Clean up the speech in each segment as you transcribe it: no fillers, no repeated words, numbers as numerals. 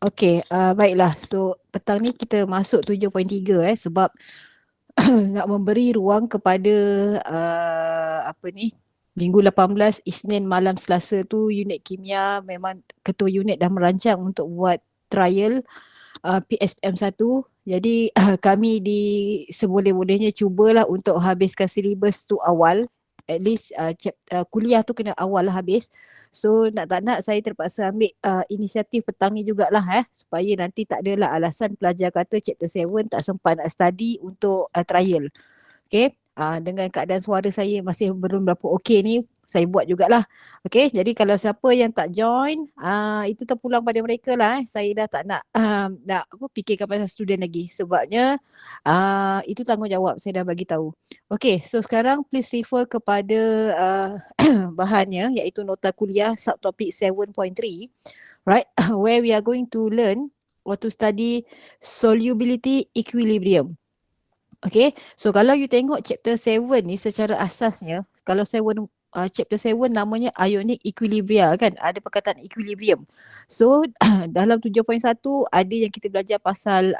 Okey, baiklah. So petang ni kita masuk 7.3 sebab nak memberi ruang kepada apa ni, minggu 18 Isnin malam Selasa tu unit kimia memang ketua unit dah merancang untuk buat trial PSPM 1. Jadi kami seboleh-bolehnya cubalah untuk habiskan silibus tu awal. At least kuliah tu kena awal lah habis. So nak tak nak saya terpaksa ambil inisiatif petang ni jugalah supaya nanti tak adalah alasan pelajar kata chapter 7 tak sempat nak study untuk trial. Okay. Dengan keadaan suara saya masih belum berapa okey ni, saya buat jugalah. Okay. Jadi kalau siapa yang tak join, itu terpulang pada mereka lah. Saya dah tak nak fikirkan pasal student lagi. Sebabnya itu tanggungjawab saya dah bagi tahu. Okay. So sekarang please refer kepada bahannya iaitu nota kuliah subtopik 7.3. Right. Where we are going to learn or to study solubility equilibrium. Okay, so kalau you tengok chapter 7 ni secara asasnya, kalau chapter 7 namanya ionic equilibria kan, ada perkataan equilibrium. So dalam 7.1 ada yang kita belajar pasal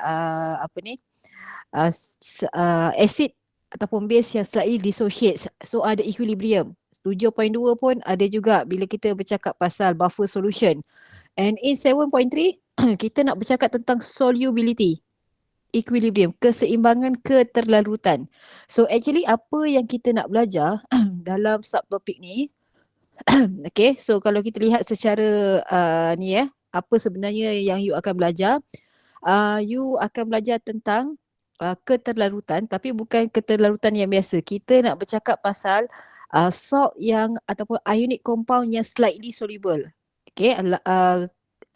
acid ataupun base yang slightly dissociates. So ada equilibrium. 7.2 pun ada juga bila kita bercakap pasal buffer solution. And in 7.3 kita nak bercakap tentang solubility equilibrium, keseimbangan keterlalutan. So actually apa yang kita nak belajar dalam subtopik ni, okay, so kalau kita lihat secara apa sebenarnya yang you akan belajar, you akan belajar tentang keterlalutan, tapi bukan keterlalutan yang biasa. Kita nak bercakap pasal salt yang ataupun ionic compound yang slightly soluble. Okay,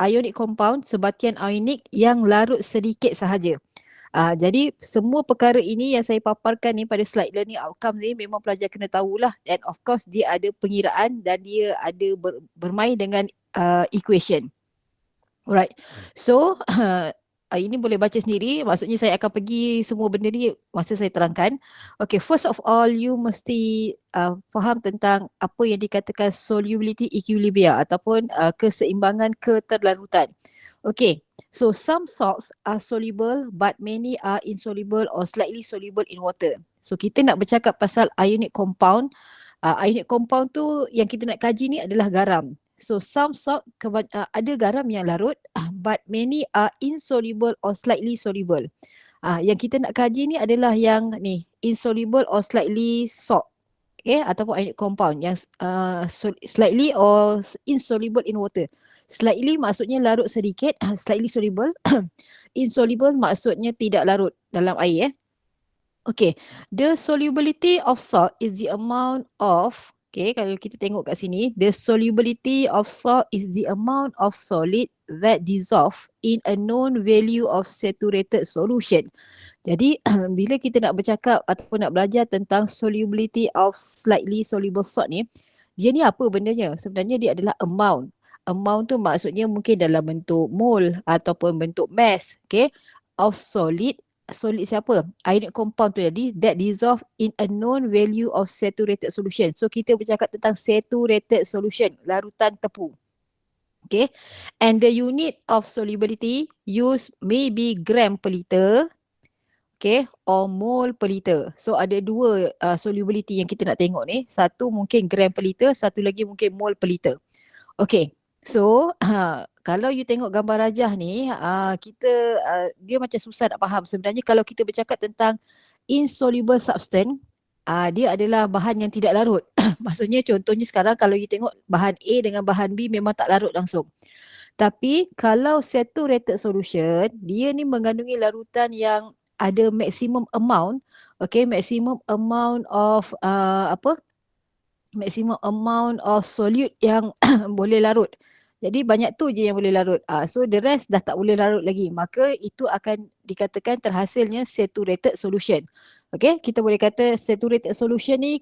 ionic compound, sebatian ionik yang larut sedikit sahaja. Jadi semua perkara ini yang saya paparkan ni pada slide learning outcomes ni memang pelajar kena tahulah, and of course dia ada pengiraan dan dia ada bermain dengan equation. Alright, so ini boleh baca sendiri, maksudnya saya akan pergi semua benda ni masa saya terangkan. Okay, first of all you mesti faham tentang apa yang dikatakan solubility equilibria ataupun keseimbangan keterlarutan. Okay, so some salts are soluble but many are insoluble or slightly soluble in water. So kita nak bercakap pasal ionic compound. Ionic compound tu yang kita nak kaji ni adalah garam. So some salt ada garam yang larut but many are insoluble or slightly soluble. Yang kita nak kaji ni adalah yang ni, insoluble or slightly salt. Okay, ataupun ionic compound yang slightly or insoluble in water. Slightly maksudnya larut sedikit, slightly soluble. Insoluble maksudnya tidak larut dalam air. Okay, the solubility of salt is the amount of, okay, kalau kita tengok kat sini, the solubility of salt is the amount of solid that dissolve in a known value of saturated solution. Jadi bila kita nak bercakap ataupun nak belajar tentang solubility of slightly soluble salt ni, dia ni apa bendanya? Sebenarnya dia adalah amount. Amount tu maksudnya mungkin dalam bentuk mole ataupun bentuk mass, okay, of solid. Solid siapa? Ionic compound tu jadi that dissolve in a known value of saturated solution. So kita bercakap tentang saturated solution, larutan tepu. Okay, and the unit of solubility used may be gram per liter, okay, or mole per liter. So ada dua solubility yang kita nak tengok ni. Satu mungkin gram per liter, satu lagi mungkin mole per liter. Okay, so kalau you tengok gambar rajah ni, dia macam susah nak faham. Sebenarnya kalau kita bercakap tentang insoluble substance, dia adalah bahan yang tidak larut. Maksudnya contohnya sekarang kalau you tengok bahan A dengan bahan B memang tak larut langsung. Tapi kalau saturated solution, dia ni mengandungi larutan yang ada maximum amount, okay, maximum amount of maximum amount of solute yang boleh larut. Jadi banyak tu je yang boleh larut. So the rest dah tak boleh larut lagi. Maka itu akan dikatakan terhasilnya saturated solution. Okay, kita boleh kata saturated solution ni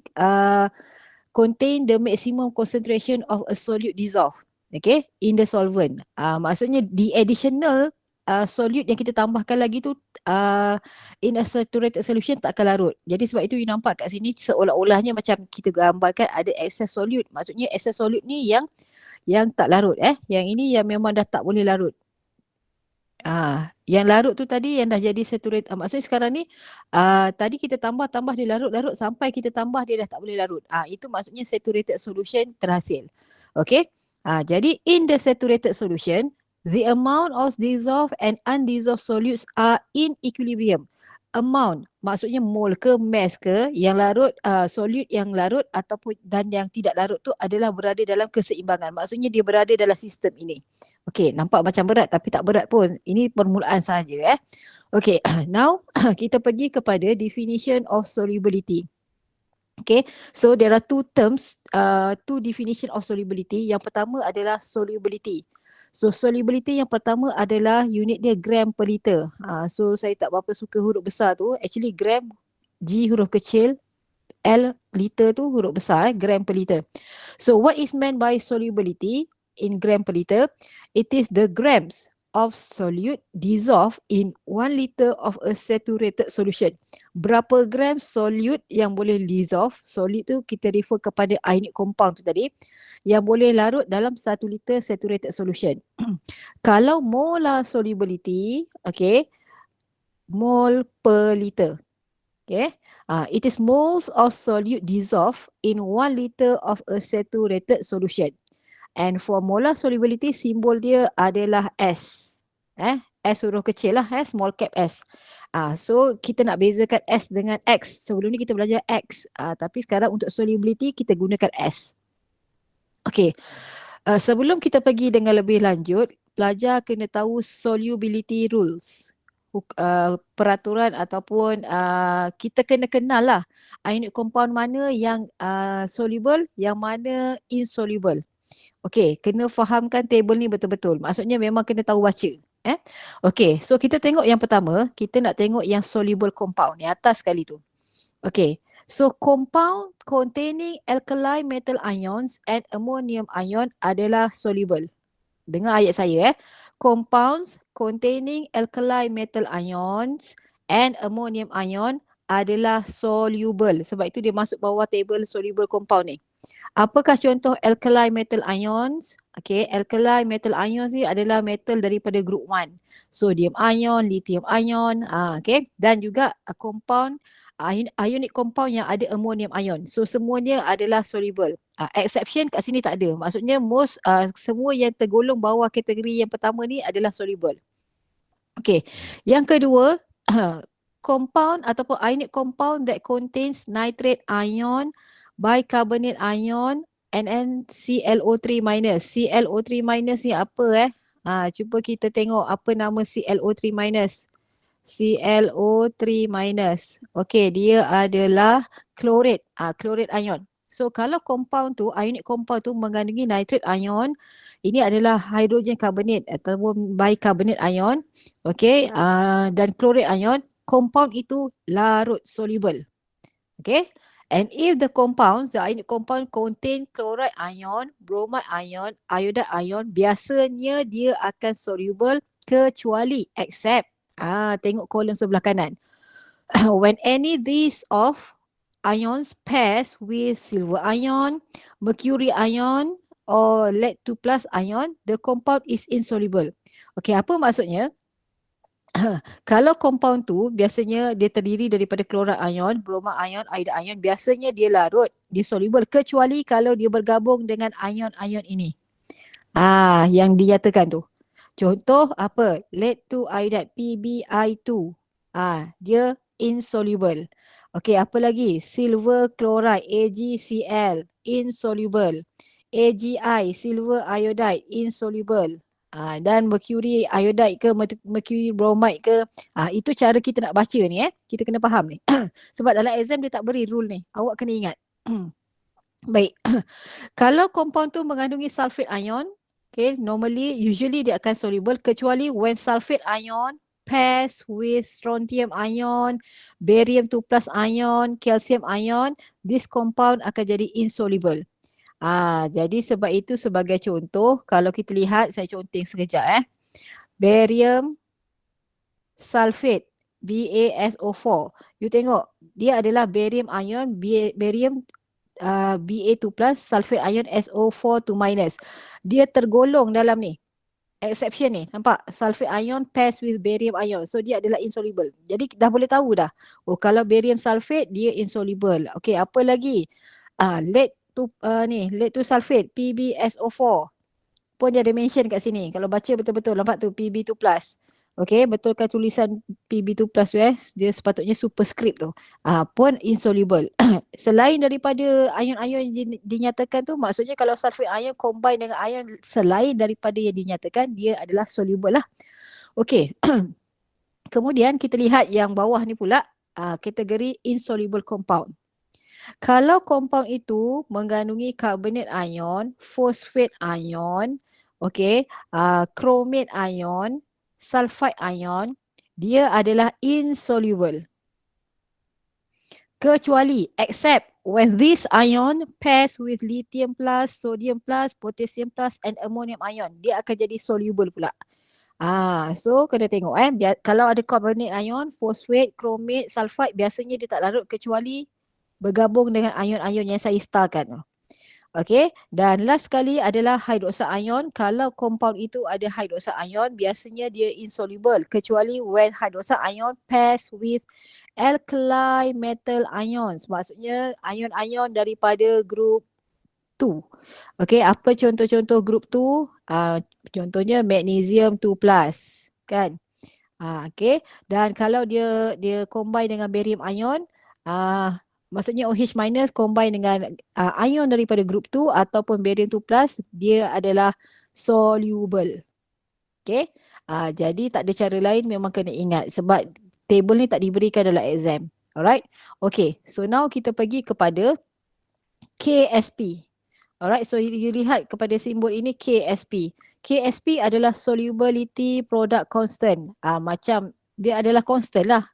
contain the maximum concentration of a solute dissolved. Okay, in the solvent. Maksudnya the additional solute yang kita tambahkan lagi tu in a saturated solution tak akan larut. Jadi sebab itu you nampak kat sini seolah-olahnya macam kita gambarkan ada excess solute. Maksudnya excess solute ni yang tak larut. Yang ini yang memang dah tak boleh larut. Yang larut tu tadi yang dah jadi saturated. Maksudnya sekarang ni tadi kita tambah dia larut sampai kita tambah dia dah tak boleh larut. Itu maksudnya saturated solution terhasil. Okay. Jadi in the saturated solution, the amount of dissolved and undissolved solutes are in equilibrium. Amount maksudnya mol ke mass ke yang larut, solute yang larut ataupun dan yang tidak larut tu adalah berada dalam keseimbangan. Maksudnya dia berada dalam sistem ini. Okey, nampak macam berat tapi tak berat pun. Ini permulaan saja. Okey, now kita pergi kepada definition of solubility. Okay, so there are two terms, two definition of solubility. Yang pertama adalah solubility. So solubility yang pertama adalah unit dia gram per liter. So saya tak berapa suka huruf besar tu. Actually gram, G huruf kecil, L liter tu huruf besar, gram per liter. So what is meant by solubility in gram per liter? It is the grams of solute dissolved in 1 liter of a saturated solution. Berapa gram solute yang boleh dissolve? Solute tu kita refer kepada ionic compound tu tadi, yang boleh larut dalam 1 liter saturated solution. Kalau molar solubility, okay, mol per liter. Okay, it is moles of solute dissolved in 1 liter of a saturated solution. And for molar solubility, simbol dia adalah S. S huruf kecil lah, small cap S. So kita nak bezakan S dengan X. Sebelum ni kita belajar X. Tapi sekarang untuk solubility kita gunakan S. Okay. Sebelum kita pergi dengan lebih lanjut, pelajar kena tahu solubility rules. Peraturan ataupun kita kena kenal lah ionic compound mana yang soluble, yang mana insoluble. Okey, kena fahamkan table ni betul-betul. Maksudnya memang kena tahu baca. Okey, so kita tengok yang pertama, kita nak tengok yang soluble compound, yang atas sekali tu. Okey, so compound containing alkali metal ions and ammonium ion adalah soluble. Dengar ayat saya. Compounds containing alkali metal ions and ammonium ion adalah soluble. Sebab itu dia masuk bawah table soluble compound ni. Apakah contoh alkali metal ions? Okay, alkali metal ions ni adalah metal daripada group 1. Sodium ion, lithium ion, okay. Dan juga compound, ionic compound yang ada ammonium ion. So semuanya adalah soluble. Exception kat sini tak ada. Maksudnya semua yang tergolong bawah kategori yang pertama ni adalah soluble. Okay, yang kedua, compound ataupun ionic compound that contains nitrate ion, bicarbonate ion and ClO3 minus. ClO3 minus ni apa cuba kita tengok apa nama ClO3 minus. ClO3 minus. Okey, dia adalah chlorate. Chlorate ion. So kalau compound tu, ionic compound tu mengandungi nitrate ion, ini adalah hydrogen carbonate ataupun bicarbonate ion. Okey, dan chlorate ion, compound itu larut soluble. Okay. And if the compounds, the ionic compound contain chloride ion, bromide ion, iodide ion, biasanya dia akan soluble kecuali except, tengok kolom sebelah kanan. When any these of ions pairs with silver ion, mercury ion or lead 2+ ion, the compound is insoluble. Okay, apa maksudnya? Kalau compound tu biasanya dia terdiri daripada chloride ion, bromide ion, iodide ion, biasanya dia larut, dia soluble kecuali kalau dia bergabung dengan ion-ion ini. Yang dinyatakan tu. Contoh apa? Lead 2 iodide, PbI2. Dia insoluble. Okey, apa lagi? Silver chloride, AgCl, insoluble. AgI, silver iodide, insoluble. Dan mercury iodide ke, mercury bromide ke, itu cara kita nak baca ni kita kena faham ni. Sebab dalam exam dia tak beri rule ni, awak kena ingat. Baik. Kalau compound tu mengandungi sulfate ion, okay, usually dia akan soluble kecuali when sulfate ion pairs with strontium ion, barium 2+ ion, calcium ion, this compound akan jadi insoluble. Jadi sebab itu sebagai contoh, kalau kita lihat, saya conteng sekejap barium sulfate, BaSO4. You tengok, dia adalah barium ion, barium Ba2+, sulfate ion SO4 2-. Dia tergolong dalam ni. exception ni, nampak? Sulfate ion pairs with barium ion. So dia adalah insoluble. Jadi dah boleh tahu dah. Oh, kalau barium sulfate dia insoluble. Okey, apa lagi? Lead to sulfate PbSO4 pun dia ada mention kat sini. Kalau baca betul-betul nampak tu Pb2+. Okey, betulkan tulisan Pb2+ tu dia sepatutnya superscript tu. Pun insoluble. Selain daripada ion-ion yang dinyatakan tu, maksudnya kalau sulfate ion combine dengan ion selain daripada yang dinyatakan, dia adalah soluble lah. Okey. Kemudian kita lihat yang bawah ni pula, kategori insoluble compound. Kalau compound itu mengandungi carbonate ion, phosphate ion, okey, chromate ion, sulfide ion, dia adalah insoluble. Kecuali except when this ion pairs with lithium plus, sodium plus, potassium plus and ammonium ion, dia akan jadi soluble pula. So kena tengok kalau ada carbonate ion, phosphate, chromate, sulfide, biasanya dia tak larut kecuali bergabung dengan ion-ion yang saya starkan. Okey, dan last sekali adalah hydroxide ion. Kalau compound itu ada hydroxide ion, biasanya dia insoluble kecuali when hydroxide ion pairs with alkali metal ions. Maksudnya ion-ion daripada group 2. Okey, apa contoh-contoh group 2? Contohnya magnesium 2+, kan? Okey, dan kalau dia combine dengan barium ion, maksudnya OH minus combine dengan ion daripada group 2 ataupun barium 2+, dia adalah soluble. Okay. Jadi tak ada cara lain, memang kena ingat sebab table ni tak diberikan dalam exam. Alright. Okay. So now kita pergi kepada KSP. Alright. So you lihat kepada simbol ini KSP. KSP adalah solubility product constant. Macam dia adalah constant lah.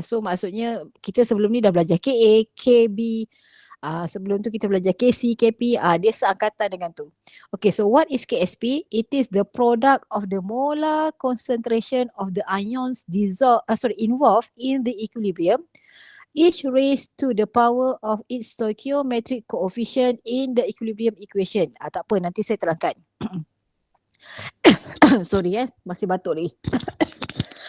So maksudnya kita sebelum ni dah belajar Ka, Kb, sebelum tu kita belajar Kc, Kp, dia seangkatan dengan tu. Okay, so what is KSP? It is the product of the molar concentration of the ions involved in the equilibrium, each raised to the power of its stoichiometric coefficient in the equilibrium equation. Tak apa, nanti saya terangkan. Sorry masih batuk lagi.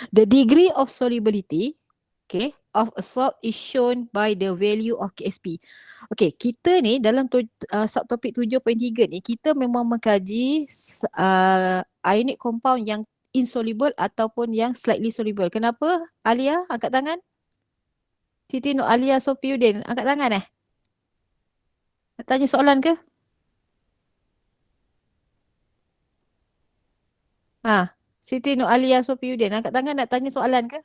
The degree of solubility, okay, of a salt is shown by the value of KSP. Okay, kita ni dalam subtopik 7.3 ni, kita memang mengkaji ionic compound yang insoluble ataupun yang slightly soluble. Kenapa? Alia, angkat tangan. Siti Nur Alia Sofiuddin, angkat tangan Nak tanya soalan ke? Siti Nur Alia Sofiuddin, angkat tangan nak tanya soalan ke?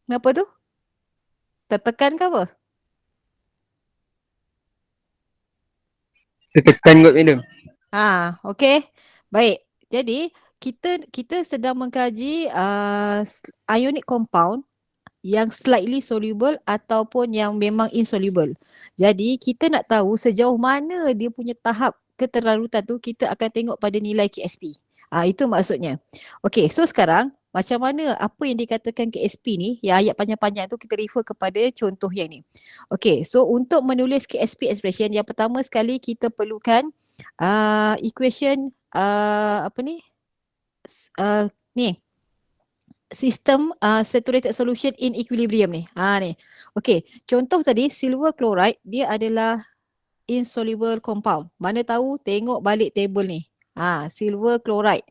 Kenapa tu? Tertekan ke apa? Tertekan kot madam. Okey. Baik. Jadi kita sedang mengkaji ionic compound yang slightly soluble ataupun yang memang insoluble. Jadi kita nak tahu sejauh mana dia punya tahap keterlarutan tu, kita akan tengok pada nilai KSP. Itu maksudnya. Okey, so sekarang macam mana apa yang dikatakan KSP ni, yang ayat panjang-panjang tu kita refer kepada contoh yang ni. Okey, so untuk menulis KSP expression, yang pertama sekali kita perlukan equation sistem saturated solution in equilibrium ni. Ni. Okey, contoh tadi silver chloride dia adalah insoluble compound. Mana tahu, tengok balik table ni. Silver chloride.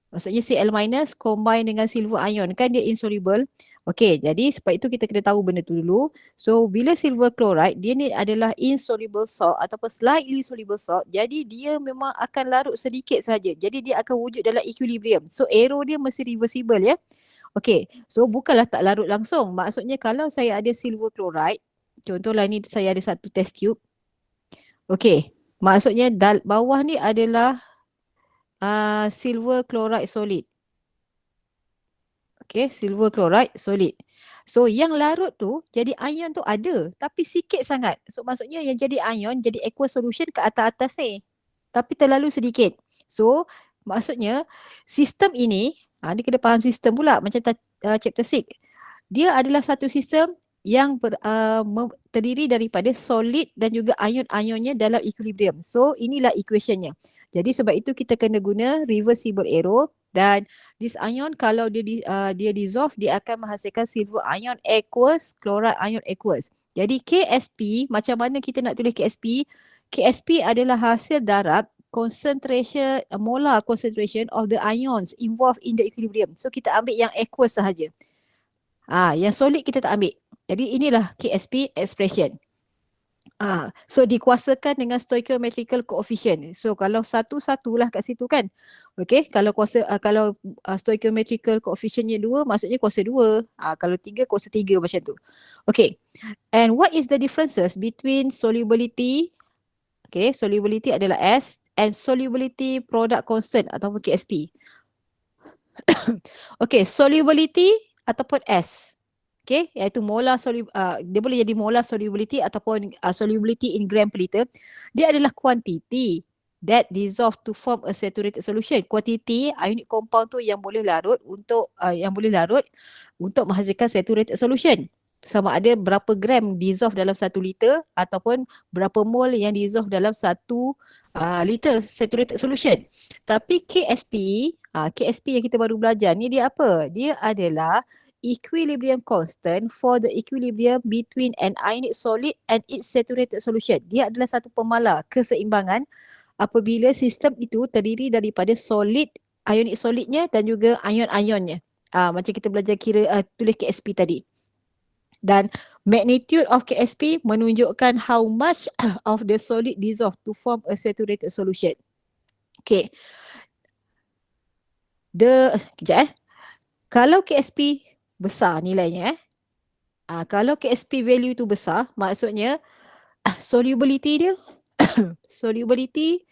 Maksudnya Cl- combine dengan silver ion, kan dia insoluble. Okey, jadi sebab itu kita kena tahu benda tu dulu. So bila silver chloride, dia ni adalah insoluble salt ataupun slightly soluble salt. Jadi dia memang akan larut sedikit saja. Jadi dia akan wujud dalam equilibrium. So arrow dia mesti reversible ya. Okey, so bukanlah tak larut langsung. Maksudnya kalau saya ada silver chloride, contohlah ni saya ada satu test tube. Okey, maksudnya bawah ni adalah silver chloride solid. Okay, silver chloride solid. So yang larut tu jadi ion tu ada tapi sikit sangat. So maksudnya yang jadi ion jadi aqueous solution ke atas-atas ni. Tapi terlalu sedikit. So maksudnya sistem ini, ni kena faham sistem pula macam chapter 6. Dia adalah satu sistem yang terdiri daripada solid dan juga ion-ionnya dalam equilibrium. So inilah equationnya. Jadi sebab itu kita kena guna reversible arrow, dan this ion kalau dia dissolve, dia akan menghasilkan silver ion aqueous, chloride ion aqueous. Jadi KSP, macam mana kita nak tulis KSP? KSP adalah hasil darab concentration, molar concentration of the ions involved in the equilibrium. So kita ambil yang aqueous sahaja. Yang solid kita tak ambil. Jadi inilah KSP expression. So dikuasakan dengan stoichiometrical coefficient. So kalau satu-satulah kat situ kan. Okay, kalau stoichiometrical coefficientnya 2, maksudnya kuasa 2. Kalau 3, kuasa 3 macam tu. Okay, and what is the differences between solubility? Okay, solubility adalah S, and solubility product constant ataupun KSP. Okay, solubility ataupun S. Okay, iaitu dia boleh jadi molar solubility ataupun solubility in gram per liter. Dia adalah quantity that dissolve to form a saturated solution. Quantity ionic compound tu yang boleh larut untuk menghasilkan saturated solution. Sama ada berapa gram dissolve dalam 1 liter ataupun berapa mol yang dissolve dalam 1 liter saturated solution. Tapi KSP yang kita baru belajar ni dia apa? Dia adalah equilibrium constant for the equilibrium between an ionic solid and its saturated solution. Dia adalah satu pemalar keseimbangan apabila sistem itu terdiri daripada solid, ionic solidnya dan juga ion-ionnya. Macam kita belajar tulis KSP tadi. Dan magnitude of KSP menunjukkan how much of the solid dissolve to form a saturated solution. Okay. Kalau KSP besar nilainya, kalau KSP value tu besar, maksudnya solubility dia, solubility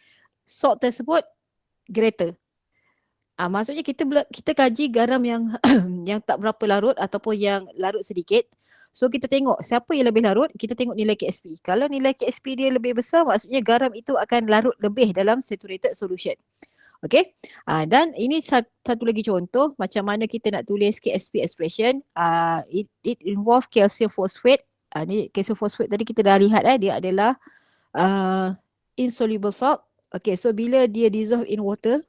salt tersebut greater. Maksudnya kita kaji garam yang yang tak berapa larut ataupun yang larut sedikit. So kita tengok siapa yang lebih larut, kita tengok nilai KSP. Kalau nilai KSP dia lebih besar, maksudnya garam itu akan larut lebih dalam saturated solution. Okay, dan ini satu lagi contoh macam mana kita nak tulis KSP expression. It involve calcium phosphate. Ni calcium phosphate tadi kita dah lihat dia adalah insoluble salt. Okay, so bila dia dissolve in water,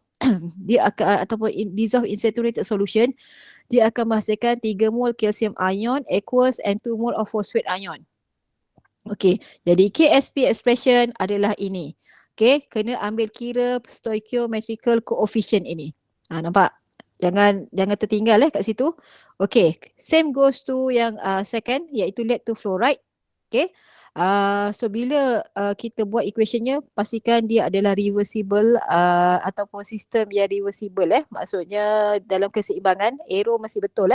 dia akan ataupun dissolve in saturated solution, dia akan menghasilkan 3 mol calcium ion aqueous and 2 mol of phosphate ion. Okay, jadi KSP expression adalah ini. Okay, kena ambil kira stoichiometrical coefficient ini. Nampak? Jangan tertinggal kat situ. Okay, same goes to yang second, iaitu lead to fluoride. Okay, so bila kita buat equationnya, pastikan dia adalah reversible ataupun sistem yang reversible. Maksudnya dalam keseimbangan, arrow masih betul.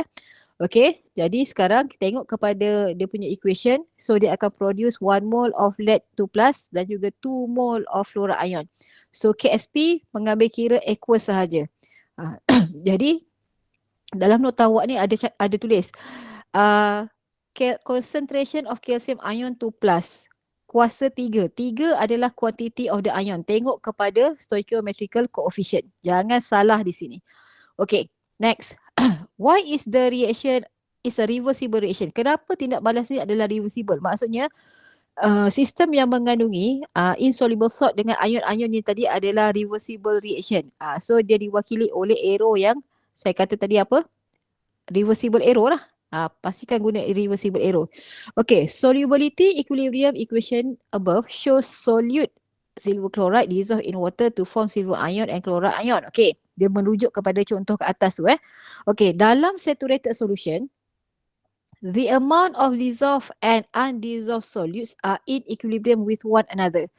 Okay, jadi sekarang kita tengok kepada dia punya equation. So dia akan produce 1 mole of lead 2 plus dan juga 2 mole of fluoride ion. So KSP mengambil kira aqueous sahaja. Jadi dalam nota awak ni ada tulis concentration of calcium ion 2 plus kuasa 3. 3 adalah quantity of the ion. Tengok kepada stoichiometrical coefficient. Jangan salah di sini. Okay, next. Why is the reaction is a reversible reaction? Kenapa tindak balas ni adalah reversible? Maksudnya sistem yang mengandungi insoluble salt dengan ion-ion ni tadi adalah reversible reaction. So dia diwakili oleh arrow yang saya kata tadi apa? Reversible arrow lah. Pastikan guna reversible arrow. Okay, solubility equilibrium equation above shows solute silver chloride dissolve in water to form silver ion and chloride ion. Okay, dia merujuk kepada contoh ke atas tu. Okay, dalam saturated solution, the amount of dissolved and undissolved solutes are in equilibrium with one another.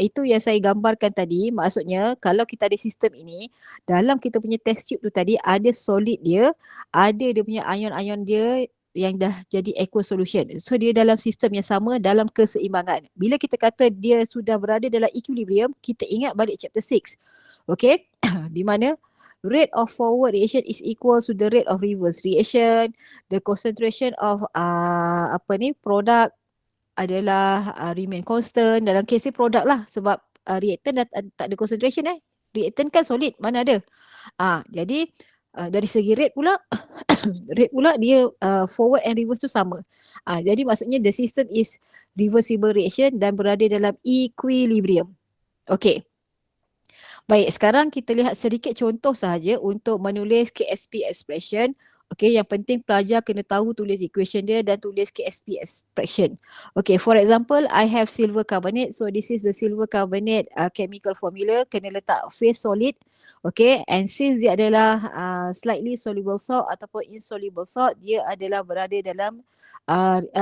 Itu yang saya gambarkan tadi. Maksudnya kalau kita ada sistem ini, dalam kita punya test tube tu tadi ada solid dia, ada dia punya ion-ion dia yang dah jadi aqueous solution. So dia dalam sistem yang sama, dalam keseimbangan. Bila kita kata dia sudah berada dalam equilibrium, kita ingat balik chapter 6. Okay, di mana rate of forward reaction is equal to the rate of reverse reaction. The concentration of product adalah remain constant. Dalam kes ni product lah, sebab reactant tak ada concentration. Reactant kan solid, mana ada. Jadi Dari segi rate pula rate pula dia forward and reverse tu sama. Jadi maksudnya the system is reversible reaction dan berada dalam equilibrium. Okey. Baik, sekarang kita lihat sedikit contoh sahaja untuk menulis KSP expression. Okey, yang penting pelajar kena tahu tulis equation dia dan tulis KSP expression. Okay, for example, I have silver carbonate. So this is the silver carbonate chemical formula. Kena letak phase solid. Okay, and since dia adalah slightly soluble salt ataupun insoluble salt, dia adalah berada dalam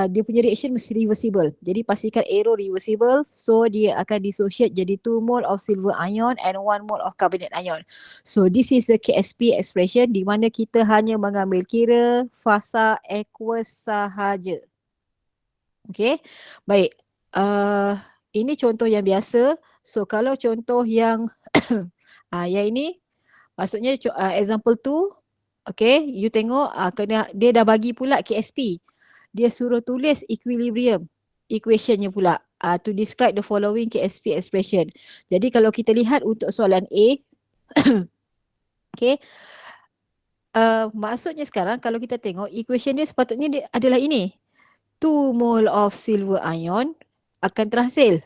dia punya reaction mesti reversible. Jadi pastikan arrow reversible. So dia akan dissociate jadi 2 mole of silver ion and 1 mole of carbonate ion. So this is the KSP expression di mana kita hanya mengambil kira fasa aqueous sahaja. Okay, baik. Ini contoh yang biasa. So kalau contoh yang yang ini maksudnya example 2. Okay, you tengok kena dia dah bagi pula KSP. Dia suruh tulis equilibrium equationnya pula to describe the following KSP expression. Jadi kalau kita lihat untuk soalan A, okay, maksudnya sekarang kalau kita tengok equation dia sepatutnya dia adalah ini. 2 mole of silver ion akan terhasil.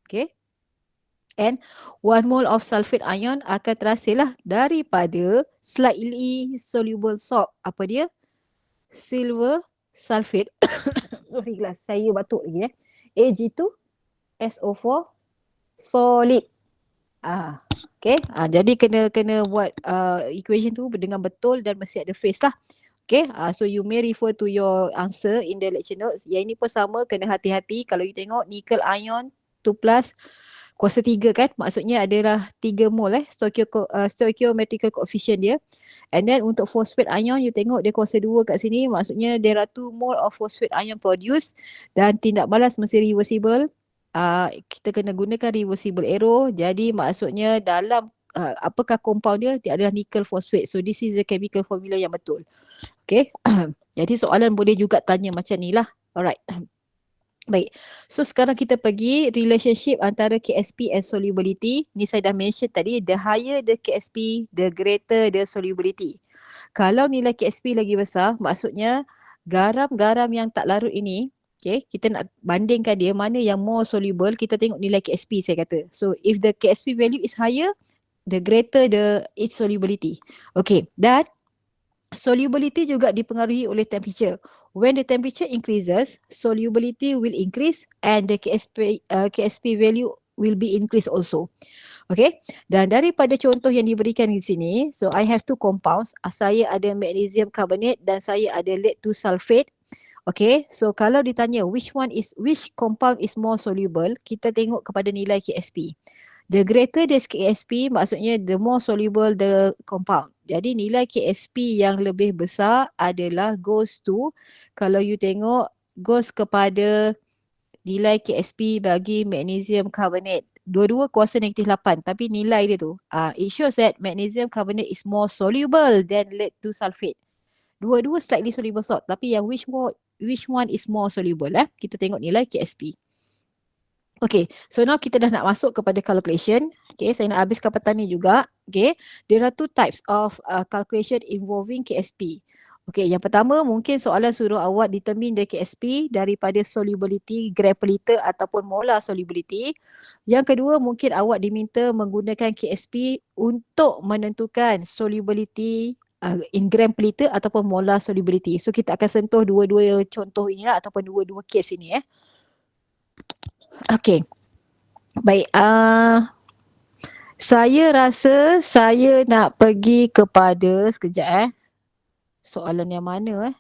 Okay. And 1 mole of sulfate ion akan terhasil lah daripada slightly soluble salt. Apa dia? Silver sulfate. Sorry kelas, saya batuk lagi Ag2SO4 solid. Okay. Jadi kena buat equation tu dengan betul dan mesti ada phase lah. Okay, so you may refer to your answer in the lecture notes. Yang ini pun sama, kena hati-hati. Kalau you tengok nickel ion 2 plus kuasa 3 kan, maksudnya adalah 3 mole stoichiometrical coefficient dia. And then untuk phosphate ion, you tengok dia kuasa 2 kat sini, maksudnya there are 2 mole of phosphate ion produced dan tindak balas mesti reversible. Kita kena gunakan reversible arrow. Jadi maksudnya dalam apakah compound dia adalah nickel phosphate. So this is the chemical formula yang betul. Okay. Jadi soalan boleh juga tanya macam ni lah. Alright. Baik. So sekarang kita pergi relationship antara KSP and solubility. Ni saya dah mention tadi, the higher the KSP, the greater the solubility. Kalau nilai KSP lagi besar, maksudnya garam-garam yang tak larut ini, okay, kita nak bandingkan dia mana yang more soluble, kita tengok nilai KSP saya kata. So if the KSP value is higher, the greater the its solubility. Okay, dan solubility juga dipengaruhi oleh temperature. When the temperature increases, solubility will increase and the KSP value will be increased also. Okay, dan daripada contoh yang diberikan di sini, so I have 2 compounds. Saya ada magnesium carbonate dan saya ada lead 2 sulfate. Okay, so kalau ditanya which compound is more soluble, kita tengok kepada nilai KSP. The greater the KSP, maksudnya the more soluble the compound. Jadi nilai KSP yang lebih besar adalah goes to, kalau you tengok, goes kepada nilai KSP bagi magnesium carbonate. Dua-dua kuasa -8, tapi nilai dia tu, it shows that magnesium carbonate is more soluble than lead 2 sulfate. Dua-dua slightly soluble salt, tapi yang which one is more soluble? Kita tengok nilai KSP. Okay, so now kita dah nak masuk kepada calculation. Okay, saya nak habiskan petang ni juga. Okay, there are 2 types of calculation involving KSP. Okay, yang pertama mungkin soalan suruh awak determine the KSP daripada solubility gram per liter ataupun molar solubility. Yang kedua mungkin awak diminta menggunakan KSP untuk menentukan solubility in gram per liter ataupun molar solubility. So kita akan sentuh dua-dua contoh inilah ataupun dua-dua case ini. Okay, baik. Saya rasa saya nak pergi kepada sekejap soalan yang mana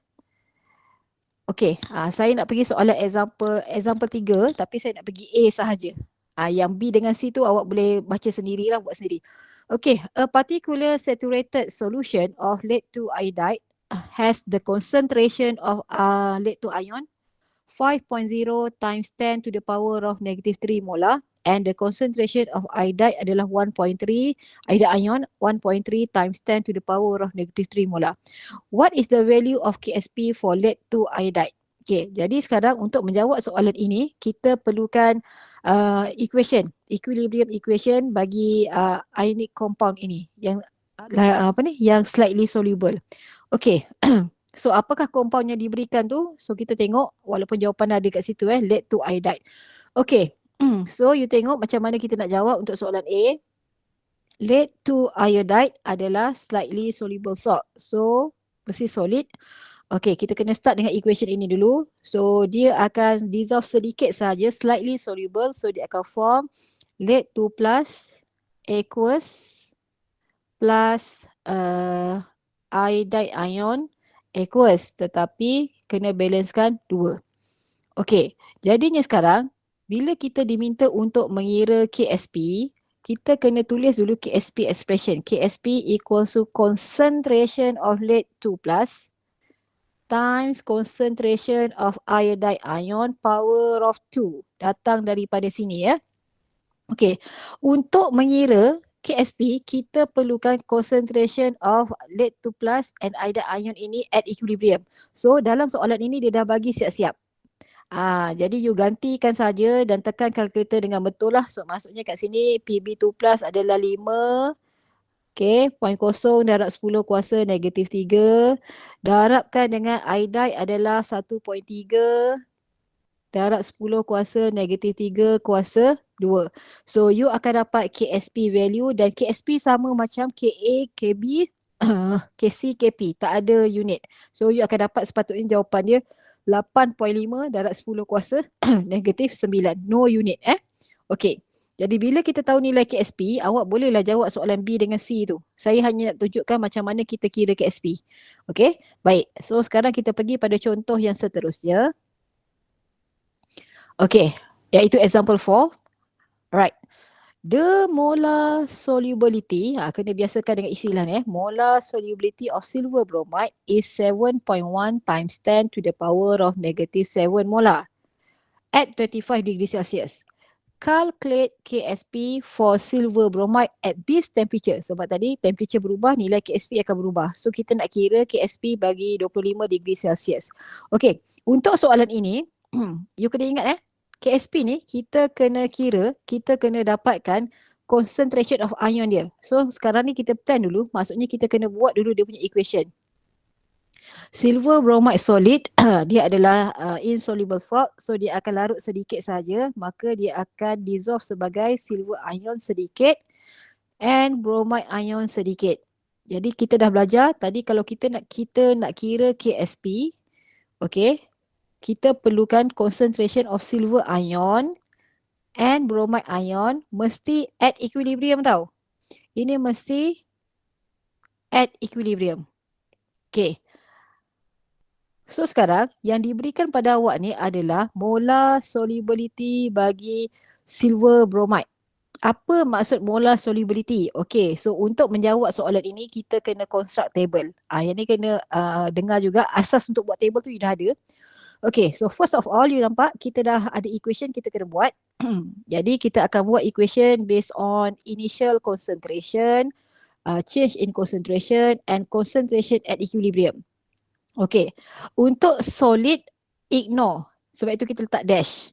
Okay, saya nak pergi soalan example 3, tapi saya nak pergi A sahaja. Yang B dengan C tu awak boleh baca sendirilah, buat sendiri. Okay, a particular saturated solution of lead 2 iodide has the concentration of lead 2 ion 5.0 times 10 to the power of -3 molar, and the concentration of iodide adalah 1.3, iodide ion 1.3 times 10 to the power of -3 molar. What is the value of KSP for lead 2 iodide? Okay, jadi sekarang untuk menjawab soalan ini, kita perlukan equilibrium equation bagi ionic compound ini. Yang yang slightly soluble. Okay. So apakah compound yang diberikan tu? So kita tengok walaupun jawapan ada kat situ lead to iodide. Okay. So you tengok macam mana kita nak jawab untuk soalan A. Lead to iodide adalah slightly soluble salt. So mesti solid. Okay, kita kena start dengan equation ini dulu. So dia akan dissolve sedikit saja, slightly soluble. So dia akan form lead 2 plus aqueous plus iodide ion aqueous, tetapi kena balancekan 2. Okey, jadinya sekarang bila kita diminta untuk mengira KSP, kita kena tulis dulu KSP expression. KSP equals to concentration of lead 2 plus times concentration of iodide ion power of 2. Datang daripada sini ya. Okey, untuk mengira KSP, kita perlukan concentration of lead 2 plus and iodide ion ini at equilibrium. So dalam soalan ini dia dah bagi siap-siap. Jadi you gantikan saja dan tekan kalkulator dengan betul lah. So maksudnya kat sini PB2 plus adalah 5. Okay, 0.0 darab 10 kuasa negatif 3. Darabkan dengan iodide adalah 1.3. Darab 10 kuasa negatif 3 kuasa 2. So you akan dapat KSP value dan KSP sama macam KA, KB, KC, KP. Tak ada unit. So you akan dapat sepatutnya jawapan dia 8.5 darab 10 kuasa negatif 9. No unit Okay. Jadi bila kita tahu nilai KSP, awak bolehlah jawab soalan B dengan C tu. Saya hanya nak tunjukkan macam mana kita kira KSP. Okay. Baik. So sekarang kita pergi pada contoh yang seterusnya. Okay, iaitu example 4. Right. The molar solubility, kena biasakan dengan istilah ni molar solubility of silver bromide is 7.1 times 10 to the power of negative 7 molar at 25 degrees Celsius. Calculate KSP for silver bromide at this temperature. Sebab tadi temperature berubah, nilai KSP akan berubah. So kita nak kira KSP bagi 25 degrees Celsius. Okay, untuk soalan ini, you kena ingat KSP ni kita kena kira, kita kena dapatkan concentration of ion dia. So sekarang ni kita plan dulu, maksudnya kita kena buat dulu dia punya equation. Silver bromide solid, dia adalah insoluble salt, so dia akan larut sedikit saja, maka dia akan dissolve sebagai silver ion sedikit and bromide ion sedikit. Jadi kita dah belajar tadi kalau kita nak kira KSP, okay, kita perlukan concentration of silver ion and bromide ion mesti at equilibrium tau. Ini mesti at equilibrium. Okay. So sekarang yang diberikan pada awak ni adalah molar solubility bagi silver bromide. Apa maksud molar solubility? Okay, so untuk menjawab soalan ini kita kena construct table. Yang ni kena dengar juga asas untuk buat table tu you dah ada. Okay, so first of all you nampak kita dah ada equation kita kena buat. Jadi kita akan buat equation based on initial concentration, change in concentration and concentration at equilibrium. Okay, untuk solid ignore. Sebab itu kita letak dash.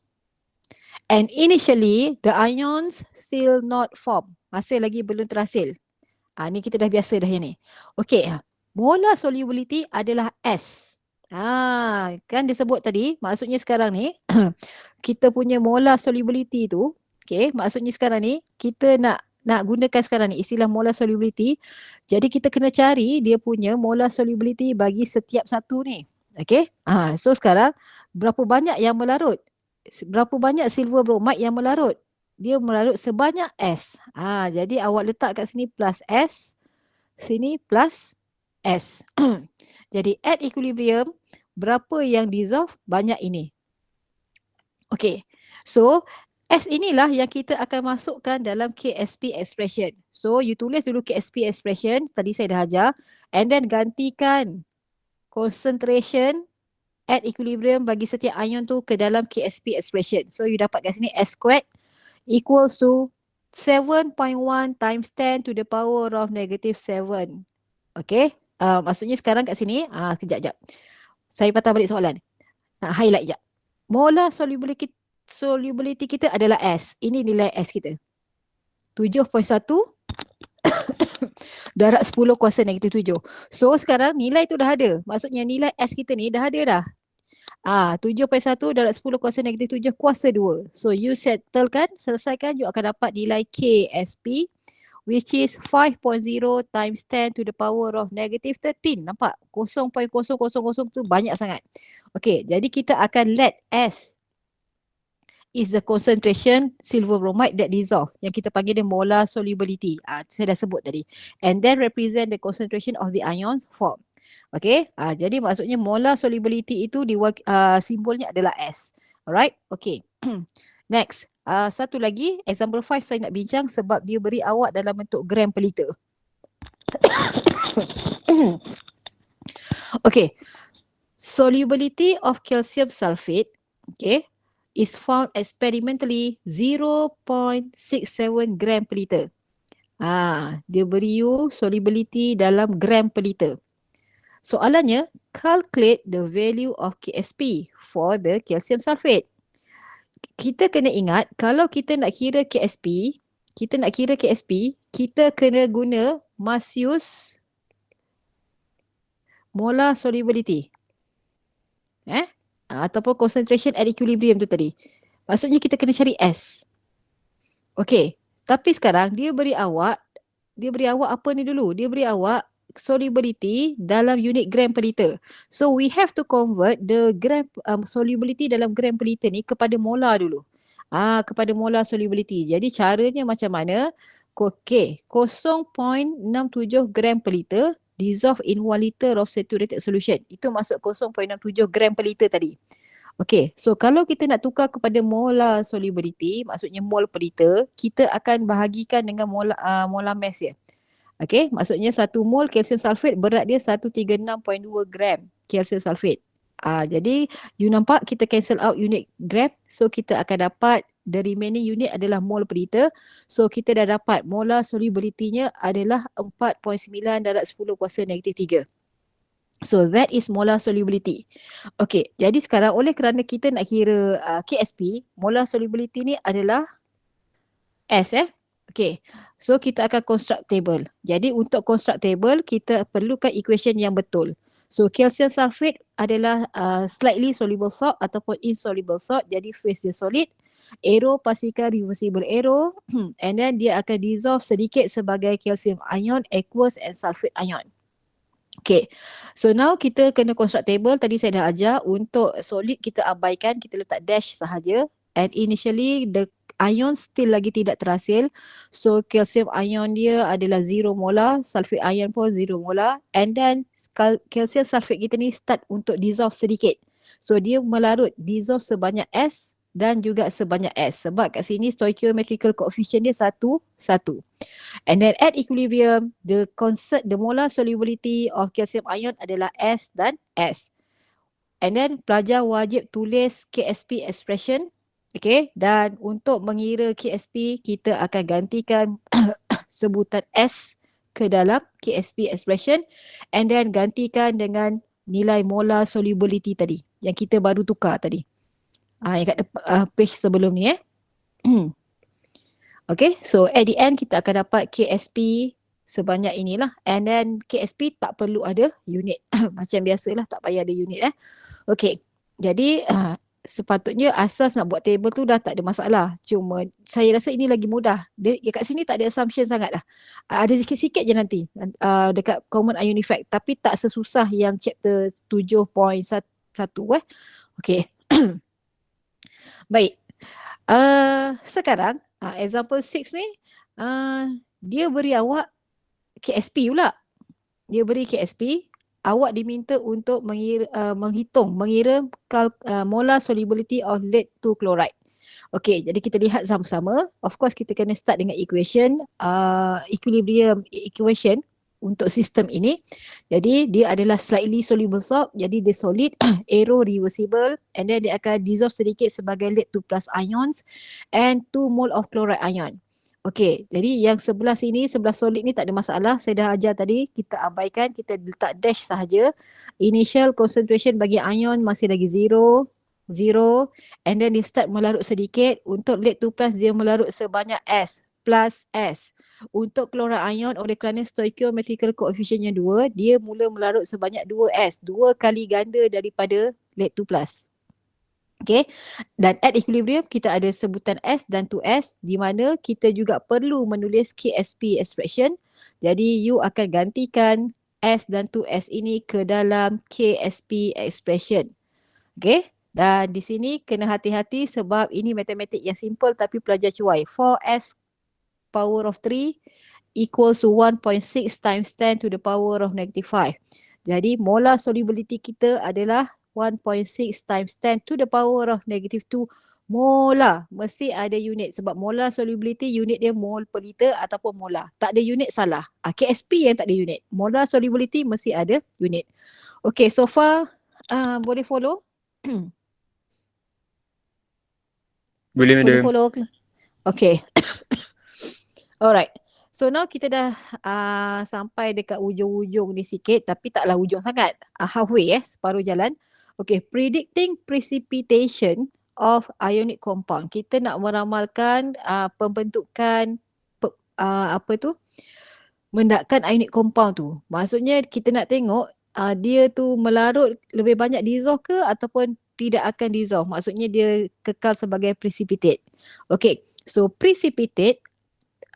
And initially the ions still not form. Hasil lagi belum terhasil. Ni kita dah biasa dah yang ni. Okay, molar solubility adalah S. Kan dia sebut tadi, maksudnya sekarang ni kita punya molar solubility tu, okay, maksudnya sekarang ni kita nak gunakan sekarang ni istilah molar solubility. Jadi kita kena cari dia punya molar solubility bagi setiap satu ni. Okay, so sekarang berapa banyak yang melarut? Berapa banyak silver bromide yang melarut? Dia melarut sebanyak S. Jadi awak letak kat sini plus S, sini plus S. Jadi at equilibrium, berapa yang dissolve? Banyak ini. Okay. So, S inilah yang kita akan masukkan dalam KSP expression. So, you tulis dulu KSP expression. Tadi saya dah ajar. And then gantikan concentration at equilibrium bagi setiap ion tu ke dalam KSP expression. So, you dapat kat sini S squared equals to 7.1 times 10 to the power of negative 7. Okay. Maksudnya sekarang kat sini, kejap. Saya patah balik soalan. Nak highlight sekejap. Molar solubility kita adalah S. Ini nilai S kita. 7.1 Darab 10 kuasa negatif 7. So sekarang nilai tu dah ada. Maksudnya nilai S kita ni dah ada dah. 7.1 darab 10 kuasa negatif 7 kuasa 2. So you settlekan, selesaikan, you akan dapat nilai KSP which is 5.0 times 10 to the power of negative 13. Nampak? 0.000 tu banyak sangat. Okay, jadi kita akan let S is the concentration silver bromide that dissolve. Yang kita panggil dia molar solubility. Saya dah sebut tadi. And then represent the concentration of the ion form. Okay, jadi maksudnya molar solubility itu simbolnya adalah S. Alright, okay. Next, satu lagi, example 5 saya nak bincang sebab dia beri awak dalam bentuk gram per liter. Okay, solubility of calcium sulfate, okay, is found experimentally 0.67 gram per liter. Dia beri you solubility dalam gram per liter. Soalannya, calculate the value of KSP for the calcium sulfate. Kita kena ingat, kalau kita nak kira KSP, kita kena guna must use molar solubility. Ataupun concentration at equilibrium tu tadi. Maksudnya kita kena cari S. Okey, tapi sekarang dia beri awak apa ni dulu? Dia beri awak solubility dalam unit gram per liter. So we have to convert the gram solubility dalam gram per liter ni kepada molar dulu. Kepada molar solubility. Jadi caranya macam mana? Okey, 0.67 gram per liter dissolve in 1 liter of saturated solution. Itu maksud 0.67 gram per liter tadi. Okay, so kalau kita nak tukar kepada molar solubility, maksudnya mol per liter, kita akan bahagikan dengan molar mass dia. Okay, maksudnya 1 mol calcium sulfate berat dia 136.2 gram calcium sulfate. Jadi you nampak kita cancel out unit gram, so kita akan dapat the remaining unit adalah mol per liter. So kita dah dapat molar solubility-nya adalah 4.9 darab 10 kuasa negatif 3. So that is molar solubility. Okay, jadi sekarang oleh kerana kita nak kira KSP, molar solubility ni adalah S Okay, so kita akan construct table. Jadi untuk construct table, kita perlukan equation yang betul. So calcium sulfate adalah slightly soluble salt ataupun insoluble salt. Jadi phase dia solid. Arrow pastikan reversible arrow. And then dia akan dissolve sedikit sebagai calcium ion, aqueous and sulfate ion. Okay, so now kita kena construct table. Tadi saya dah ajar, untuk solid kita abaikan, kita letak dash sahaja. And initially the ion still lagi tidak terhasil. So calcium ion dia adalah 0 molar, sulfate ion pun 0 molar. And then calcium sulfate kita ni start untuk dissolve sedikit. So dia melarut, dissolve sebanyak S dan juga sebanyak S. Sebab kat sini stoichiometrical coefficient dia 1, 1. And then at equilibrium, the molar solubility of calcium ion adalah S dan S. And then pelajar wajib tulis KSP expression. Okay, dan untuk mengira KSP, kita akan gantikan sebutan S ke dalam KSP expression and then gantikan dengan nilai molar solubility tadi yang kita baru tukar tadi. Yang kat page sebelum ni Okay, so at the end kita akan dapat KSP sebanyak inilah, and then KSP tak perlu ada unit. Macam biasalah, tak payah ada unit Okay, jadi sepatutnya asas nak buat table tu dah tak ada masalah. Cuma saya rasa ini lagi mudah. Kat sini tak ada assumption sangat dah. Ada sikit-sikit je nanti dekat common ion effect, tapi tak sesusah yang chapter 7.1 Okay. Baik. Sekarang example 6 ni dia beri awak KSP pula. Dia beri KSP. Awak diminta untuk mengira molar solubility of lead to chloride. Okay, jadi kita lihat sama-sama. Of course kita kena start dengan equation, equilibrium equation untuk sistem ini. Jadi dia adalah slightly soluble salt, jadi dia solid, arrow reversible, and then dia akan dissolve sedikit sebagai lead 2 plus ions and 2 mole of chloride ion. Okay, jadi yang sebelah sini, sebelah solid ni tak ada masalah. Saya dah ajar tadi, kita abaikan, kita letak dash sahaja. Initial concentration bagi ion masih lagi 0, and then dia start melarut sedikit. Untuk lead 2 plus dia melarut sebanyak S. plus S. Untuk chloride ion oleh kerana stoichiometrical coefficientnya 2, dia mula melarut sebanyak 2S, 2 kali ganda daripada lead 2 plus. Okay, dan at equilibrium kita ada sebutan S dan 2S di mana kita juga perlu menulis KSP expression. Jadi you akan gantikan S dan 2S ini ke dalam KSP expression. Okay, dan di sini kena hati-hati sebab ini matematik yang simple tapi pelajar cuai. 4S power of 3 equals to 1.6 times 10 to the power of negative 5. Jadi molar solubility kita adalah 1.6 times 10 to the power of negative 2 molar. Mesti ada unit sebab molar solubility unit dia mol per liter ataupun molar. Tak ada unit salah. KSP yang tak ada unit. Molar solubility mesti ada unit. Okay, so far boleh follow? Boleh, Boleh madam. follow? Okay. Alright. So now kita dah sampai dekat ujung-ujung ni sikit tapi taklah ujung sangat. Halfway separuh jalan. Okay, predicting precipitation of ionic compound. Kita nak meramalkan pembentukan mendakan ionic compound tu. Maksudnya kita nak tengok dia tu melarut lebih banyak dissolve ke ataupun tidak akan dissolve. Maksudnya dia kekal sebagai precipitate. Okay, so precipitate,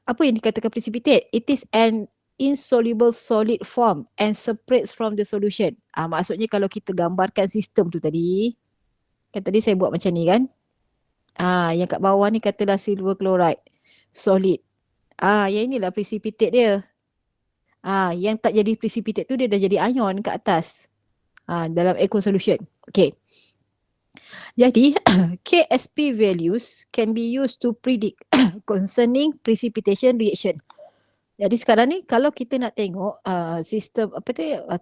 apa yang dikatakan precipitate? It is an insoluble solid form and separates from the solution. Maksudnya kalau kita gambarkan sistem tu tadi, kan tadi saya buat macam ni kan. Yang kat bawah ni katalah silver chloride solid. Yang inilah precipitate dia. Yang tak jadi precipitate tu dia dah jadi ion kat atas. Dalam aqueous solution. Okay. Jadi KSP values can be used to predict concerning precipitation reaction. Jadi sekarang ni kalau kita nak tengok sistem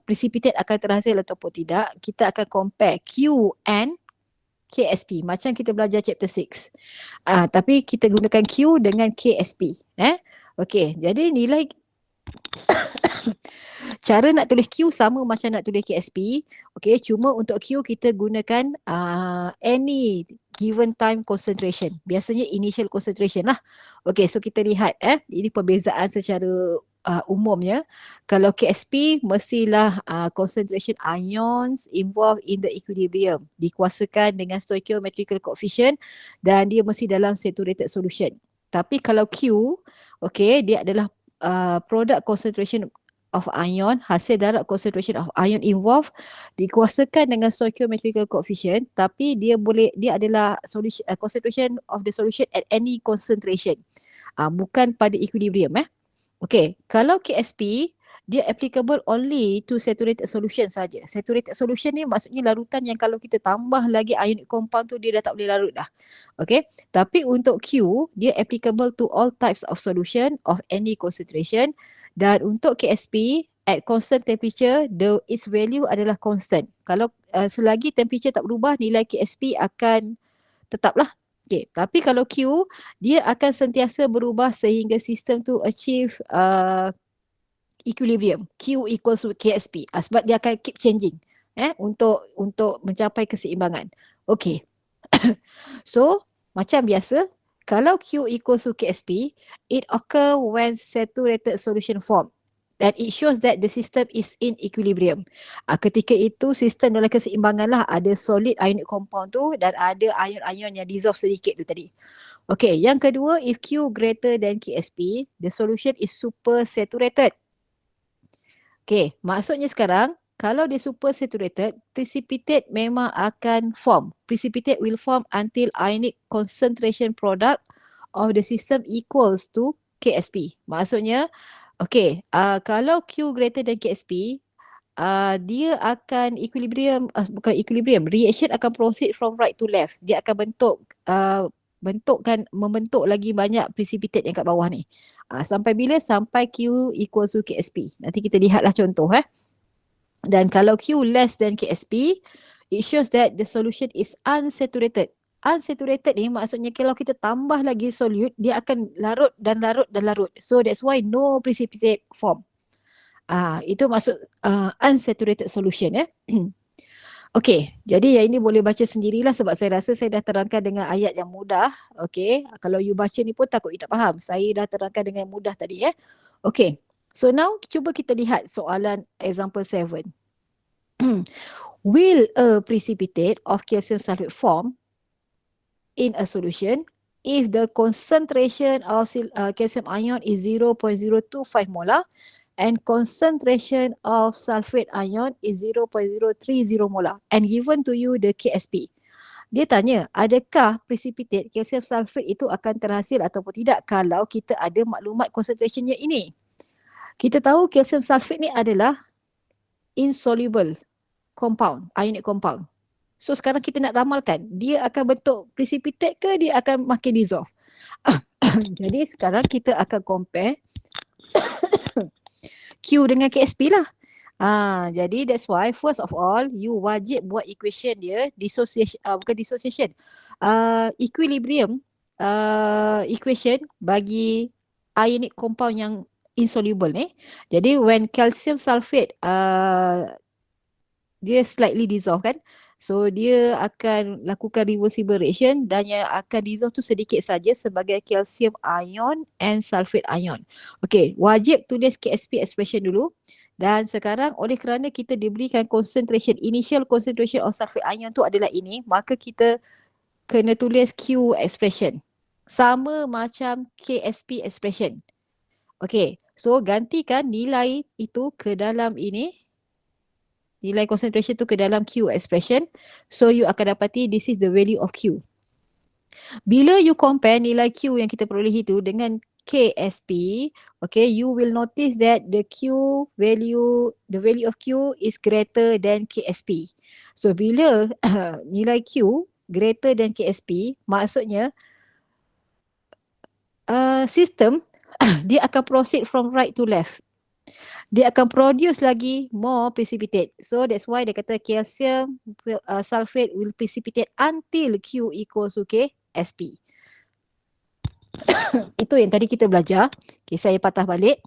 precipitate akan terhasil ataupun tidak, kita akan compare Q and KSP macam kita belajar chapter 6. Tapi kita gunakan Q dengan KSP. Okey, jadi nilai cara nak tulis Q sama macam nak tulis KSP. Okey, cuma untuk Q kita gunakan any given time concentration. Biasanya initial concentration lah. Okey, so kita lihat ini perbezaan secara umumnya. Kalau KSP mestilah concentration ions involved in the equilibrium. Dikuasakan dengan stoichiometrical coefficient dan dia mesti dalam saturated solution. Tapi kalau Q, okey, dia adalah product concentration of ion, hasil darat concentration of ion involved dikuasakan dengan stoichiometrical coefficient, tapi dia adalah solution, concentration of the solution at any concentration, bukan pada equilibrium. Okay, kalau KSP dia applicable only to saturated solution saja. Saturated solution ni maksudnya larutan yang kalau kita tambah lagi ionic compound tu dia dah tak boleh larut dah. Okay, tapi untuk Q dia applicable to all types of solution of any concentration. Dan untuk KSP at constant temperature its value adalah constant. Kalau selagi temperature tak berubah nilai KSP akan tetaplah. Okay, tapi kalau Q dia akan sentiasa berubah sehingga sistem tu achieve equilibrium. Q equals to KSP. Sebab dia akan keep changing untuk mencapai keseimbangan. Okay. So macam biasa, kalau Q equals to KSP, it occur when saturated solution form. And it shows that the system is in equilibrium. Ketika itu sistem dalam keseimbangan lah, ada solid ionic compound tu dan ada ion-ion yang dissolve sedikit tu tadi. Okay, yang kedua, if Q greater than KSP, the solution is super saturated. Okay, maksudnya sekarang, kalau dia super saturated, precipitate memang akan form. Precipitate will form until ionic concentration product of the system equals to KSP. Maksudnya, okay, kalau Q greater than KSP, dia akan reaction akan proceed from right to left. Dia akan membentuk lagi banyak precipitate yang kat bawah ni. Sampai bila? Sampai Q equals to KSP. Nanti kita lihatlah contoh. Dan kalau Q less than KSP, it shows that the solution is unsaturated. Unsaturated ni maksudnya kalau kita tambah lagi solute, dia akan larut dan larut dan larut. So that's why no precipitate form. Itu maksud unsaturated solution. Okey, jadi yang ini boleh baca sendirilah sebab saya rasa saya dah terangkan dengan ayat yang mudah. Okey, kalau you baca ni pun takut you tak faham. Saya dah terangkan dengan mudah tadi Okey, so now cuba kita lihat soalan example 7. Will a precipitate of calcium sulfate form in a solution if the concentration of calcium ion is 0.025 molar and concentration of sulfate ion is 0.030 molar and given to you the KSP. Dia tanya, adakah precipitate calcium sulfate itu akan terhasil ataupun tidak kalau kita ada maklumat concentrationnya ini. Kita tahu calcium sulfate ni adalah insoluble compound, ionic compound. So sekarang kita nak ramalkan, dia akan bentuk precipitate ke dia akan makin dissolve. Jadi sekarang kita akan compare Q dengan KSP lah. Jadi that's why first of all you wajib buat equation dia dissociation, bukan dissociation, equilibrium equation bagi ionic compound yang insoluble ni. Jadi when calcium sulfate dia slightly dissolve kan, so dia akan lakukan reversible reaction dan yang akan dissolve tu sedikit saja sebagai calcium ion and sulfate ion. Okay, wajib tulis KSP expression dulu. Dan sekarang oleh kerana kita diberikan concentration, initial concentration of sulfate ion tu adalah ini, maka kita kena tulis Q expression. Sama macam KSP expression. Okay, so gantikan nilai itu ke dalam ini. Nilai concentration tu ke dalam Q expression. So you akan dapati this is the value of Q. Bila you compare nilai Q yang kita perolehi itu dengan KSP, okay, you will notice that the value of Q is greater than KSP. So bila nilai Q greater than KSP, maksudnya sistem dia akan proceed from right to left. Dia akan produce lagi more precipitate. So that's why dia kata calcium sulfate will precipitate until Q equals to KSP. Itu yang tadi kita belajar. Okay, saya patah balik.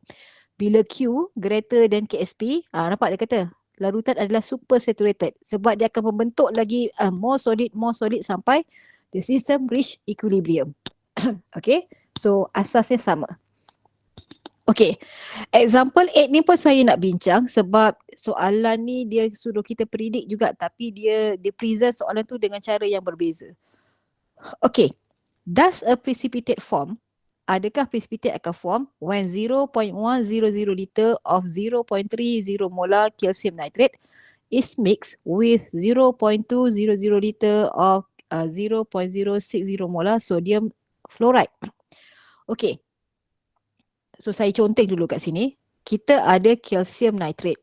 Bila Q greater than KSP, nampak dia kata larutan adalah super saturated sebab dia akan membentuk lagi more solid sampai the system reach equilibrium. Okay, so asasnya sama. Okay, example 8 ni pun saya nak bincang sebab soalan ni dia suruh kita predict juga tapi dia present soalan tu dengan cara yang berbeza. Okay, does a precipitate form? Adakah precipitate akan form when 0.100 liter of 0.30 molar calcium nitrate is mixed with 0.200 liter of 0.060 molar sodium fluoride? Okay, so saya conteng dulu kat sini. Kita ada calcium nitrate.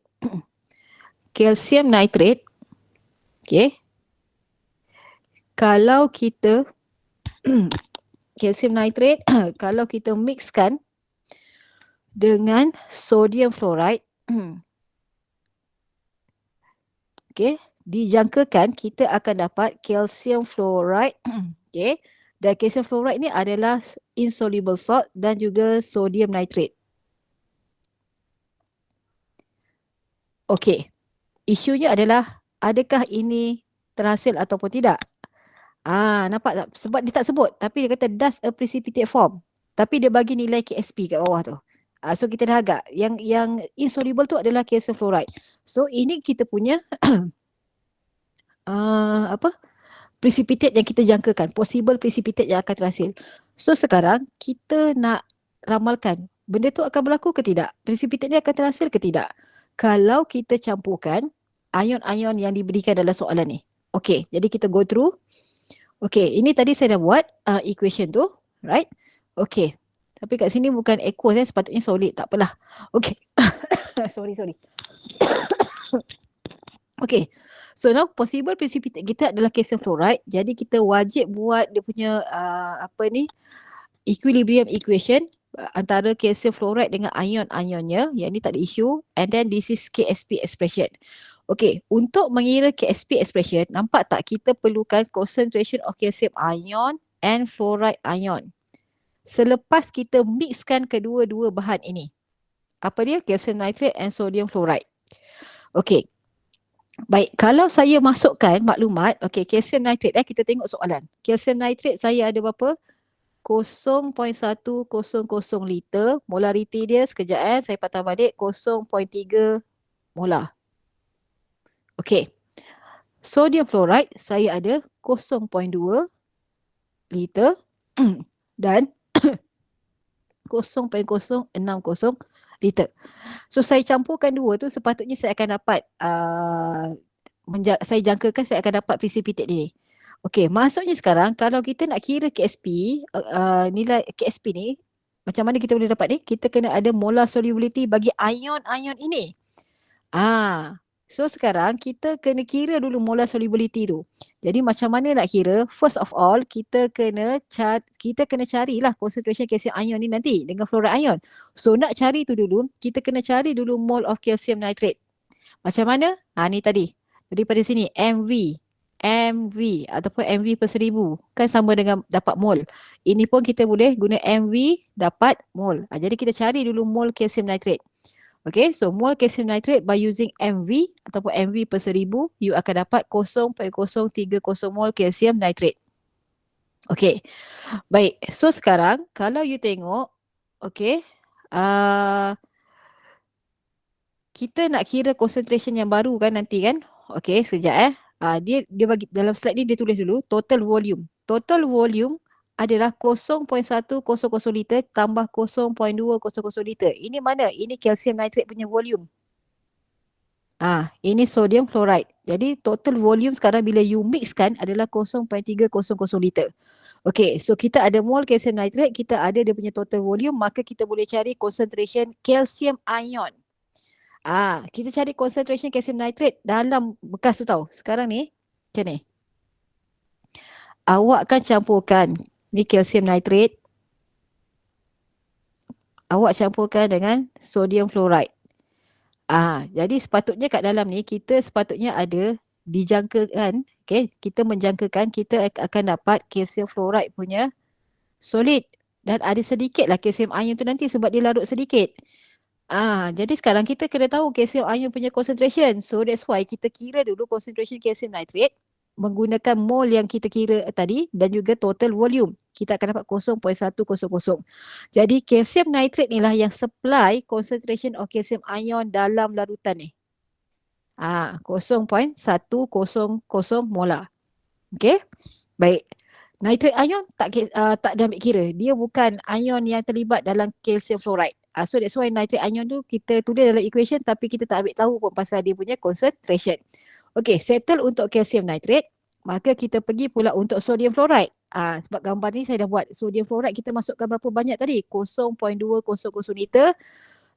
Calcium nitrate, okay, kalau kita calcium nitrate kalau kita mixkan dengan sodium fluoride, okay, dijangkakan kita akan dapat calcium fluoride, okay, dan calcium fluoride ni adalah insoluble salt dan juga sodium nitrate. Okay, isunya adalah adakah ini terhasil ataupun tidak? Nampak tak? Sebab dia tak sebut tapi dia kata does a precipitate form. Tapi dia bagi nilai KSP kat bawah tu. So kita dah agak yang insoluble tu adalah calcium fluoride. So ini kita punya precipitate yang kita jangkakan, possible precipitate yang akan terhasil. So sekarang kita nak ramalkan benda tu akan berlaku ke tidak? Precipitate ni akan terhasil ke tidak? Kalau kita campurkan ion-ion yang diberikan dalam soalan ni. Okay, jadi kita go through. Okay, ini tadi saya dah buat equation tu, right? Okay, tapi kat sini bukan aqueous sepatutnya solid, tak apalah. Okay, sorry. Okay, so now possible precipitate kita adalah calcium fluoride. Jadi kita wajib buat dia punya equilibrium equation antara calcium fluoride dengan ion-ionnya. Yang ni tak ada isu. And then this is KSP expression. Okay, untuk mengira KSP expression, nampak tak kita perlukan concentration of calcium ion and fluoride ion. Selepas kita mixkan kedua-dua bahan ini. Apa dia? Calcium nitrate and sodium fluoride. Okay. Baik, kalau saya masukkan maklumat, okey, kalsium nitrate kita tengok soalan. Kalsium nitrate saya ada berapa? 0.100 liter. Molariti dia sekejap saya patah balik 0.3 molar. Okey. Sodium fluoride saya ada 0.2 liter dan 0.060 liter. So saya campurkan dua tu sepatutnya saya akan dapat saya jangkakan saya akan dapat precipitate ni. Okey, maksudnya sekarang kalau kita nak kira KSP, nilai KSP ni macam mana kita boleh dapat ni? Kita kena ada molar solubility bagi ion-ion ini. So sekarang kita kena kira dulu molar solubility tu. Jadi macam mana nak kira? First of all, kita kena carilah concentration calcium ion ni nanti dengan fluoride ion. So nak cari tu dulu, kita kena cari dulu mole of calcium nitrate. Macam mana? Ni tadi. Daripada sini MV ataupun MV per 1000 kan sama dengan dapat mole. Ini pun kita boleh guna MV dapat mole. Jadi kita cari dulu mole calcium nitrate. Okay, so mole calcium nitrate by using MV ataupun MV per 1000, you akan dapat 0.030 mole calcium nitrate. Okay, baik. So sekarang kalau you tengok, okay, kita nak kira concentration yang baru kan nanti kan. Okay, sekejap dia bagi dalam slide ni dia tulis dulu total volume. Total volume adalah 0.100 liter tambah 0.200 liter. Ini mana? Ini calcium nitrate punya volume. Ini sodium fluoride. Jadi total volume sekarang bila you mixkan adalah 0.300 liter. Okay, so kita ada mole calcium nitrate, kita ada dia punya total volume, maka kita boleh cari concentration calcium ion. Kita cari concentration calcium nitrate dalam bekas tu tahu. Sekarang ni, macam ni. Awak kan campurkan ni calcium nitrate. Awak campurkan dengan sodium fluoride. Jadi sepatutnya kat dalam ni kita sepatutnya ada dijangkakan, okay, kita menjangkakan kita akan dapat calcium fluoride punya solid dan ada sedikitlah calcium ion tu nanti sebab dia larut sedikit. Jadi sekarang kita kena tahu calcium ion punya concentration. So that's why kita kira dulu concentration calcium nitrate menggunakan mole yang kita kira tadi dan juga total volume. Kita akan dapat 0.100. Jadi calcium nitrate ni lah yang supply concentration of calcium ion dalam larutan ni. 0.100 molar. Okay. Baik. Nitrate ion tak diambil kira. Dia bukan ion yang terlibat dalam calcium fluoride. So that's why nitrate ion tu kita tulis dalam equation tapi kita tak ambil tahu pun pasal dia punya concentration. Okay, settle untuk calcium nitrate. Maka kita pergi pula untuk sodium fluoride. Sebab gambar ni saya dah buat. Sodium fluoride kita masukkan berapa banyak tadi? 0.200 liter.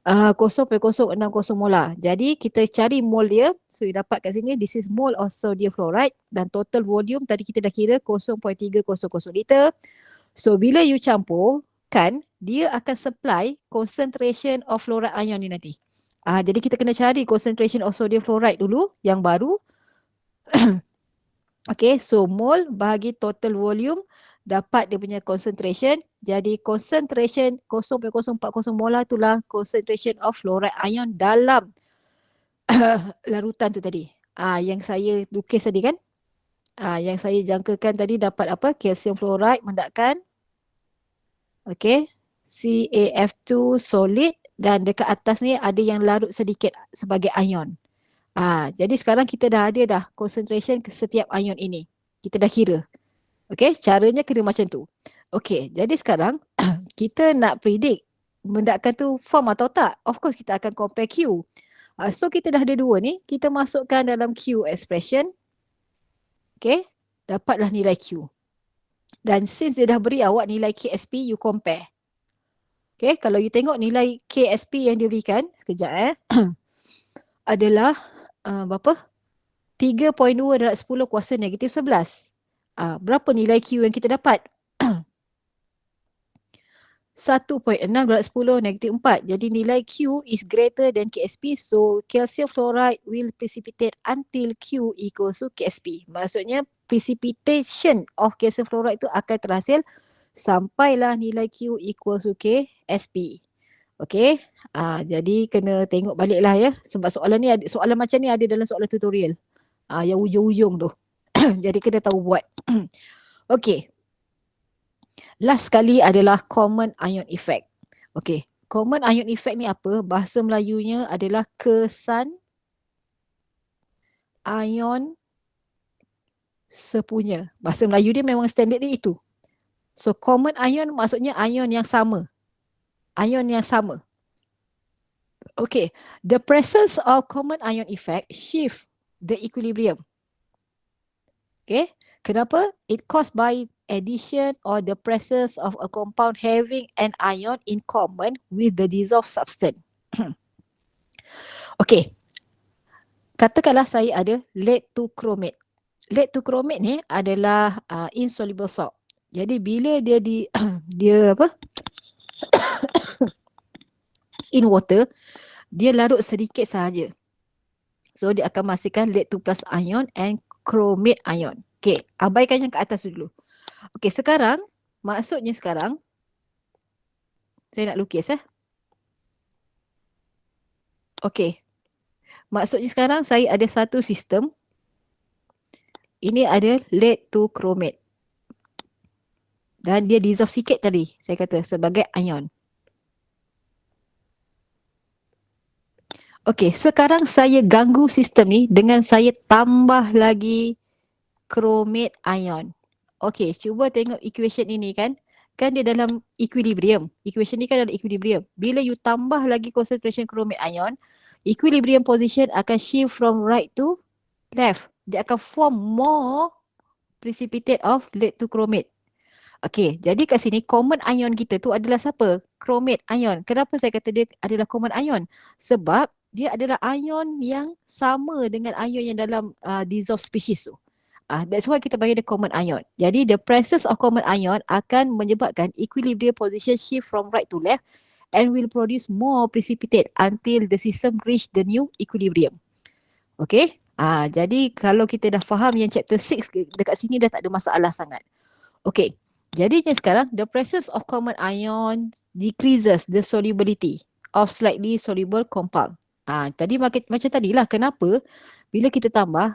0.060 molar. Jadi kita cari mole dia. So you dapat kat sini, this is mole of sodium fluoride. Dan total volume tadi kita dah kira 0.300 liter. So bila you campurkan, dia akan supply concentration of fluoride ion ni nanti. Jadi kita kena cari concentration of sodium fluoride dulu yang baru. Okay, so mole bahagi total volume dapat dia punya concentration. Jadi concentration 0.040 molar itulah concentration of fluoride ion dalam larutan tu tadi. Yang saya lukis tadi kan. Yang saya jangkakan tadi dapat apa? Calcium fluoride mendakkan. Okay, CaF2 solid dan dekat atas ni ada yang larut sedikit sebagai ion. Jadi sekarang kita dah ada dah concentration ke setiap ion ini. Kita dah kira. Okay, caranya kena macam tu. Okay, jadi sekarang kita nak predict mendakkan tu form atau tak. Of course kita akan compare Q. So kita dah ada dua ni. Kita masukkan dalam Q expression. Okay, dapatlah nilai Q. Dan since dia dah beri awak nilai KSP, you compare. Okay, kalau you tengok nilai KSP yang diberikan, sekejap adalah berapa? 3.2 darab 10 kuasa negatif 11. Berapa nilai Q yang kita dapat? 1.6 darab 10 negatif 4. Jadi nilai Q is greater than KSP. So calcium fluoride will precipitate until Q equals to KSP. Maksudnya precipitation of calcium fluoride itu akan terhasil sampailah nilai Q equals to KSP. Okay, jadi kena tengok baliklah ya. Sebab soalan ni soalan macam ni ada dalam soalan tutorial. Yang ujung-ujung tu. Jadi kena tahu buat. Okey. Last sekali adalah common ion effect. Okey. Common ion effect ni apa? Bahasa Melayunya adalah kesan ion sepunya. Bahasa Melayu dia memang standard dia itu. So common ion maksudnya ion yang sama. Ion yang sama. Okay, the presence of common ion effect shift the equilibrium. Okay, kenapa? It caused by addition or the presence of a compound having an ion in common with the dissolved substance. Okay, katakanlah saya ada lead to chromate. Lead to chromate ni adalah insoluble salt. Jadi bila dia dia apa? in water, dia larut sedikit sahaja. So dia akan menghasilkan lead 2 plus ion and chromate ion. Okay, abaikan yang ke atas dulu. Okay, sekarang, maksudnya sekarang, saya nak lukis Okay, maksudnya sekarang saya ada satu sistem. Ini ada lead 2 chromate. Dan dia dissolve sikit tadi, saya kata sebagai ion. Okey, sekarang saya ganggu sistem ni dengan saya tambah lagi chromate ion. Okey, cuba tengok equation ini kan. Kan dia dalam equilibrium. Equation ni kan dalam equilibrium. Bila you tambah lagi concentration chromate ion, equilibrium position akan shift from right to left. Dia akan form more precipitate of lead to chromate. Okey, jadi kat sini common ion kita tu adalah siapa? Chromate ion. Kenapa saya kata dia adalah common ion? Sebab dia adalah ion yang sama dengan ion yang dalam dissolved species tu. That's why kita panggil dia common ion. Jadi the presence of common ion akan menyebabkan equilibrium position shift from right to left and will produce more precipitate until the system reach the new equilibrium. Okay? Jadi kalau kita dah faham yang chapter 6 dekat sini dah tak ada masalah sangat. Okay. Jadinya sekarang the presence of common ion decreases the solubility of slightly soluble compound. Tadi macam tadilah kenapa bila kita tambah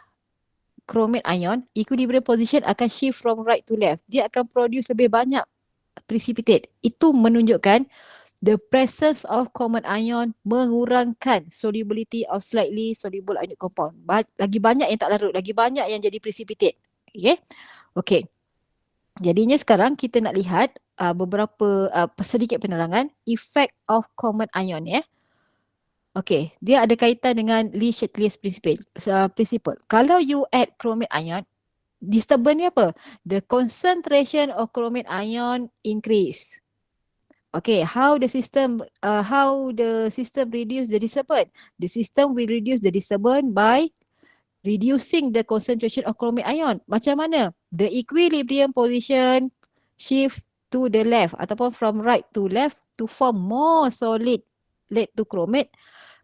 chromate ion, equilibrium position akan shift from right to left. Dia akan produce lebih banyak precipitate. Itu menunjukkan the presence of common ion mengurangkan solubility of slightly soluble ionic compound. Lagi banyak yang tak larut, lagi banyak yang jadi precipitate. Okay? Okay. Jadinya sekarang kita nak lihat beberapa sedikit penerangan effect of common ion Okay, dia ada kaitan dengan Le-Chatelier's principle. Kalau you add chromate ion, disturbance ni apa? The concentration of chromate ion increase. Okay, how the system reduce the disturbance? The system will reduce the disturbance by reducing the concentration of chromate ion. Macam mana? The equilibrium position shift to the left ataupun from right to left to form more solid lead to chromate.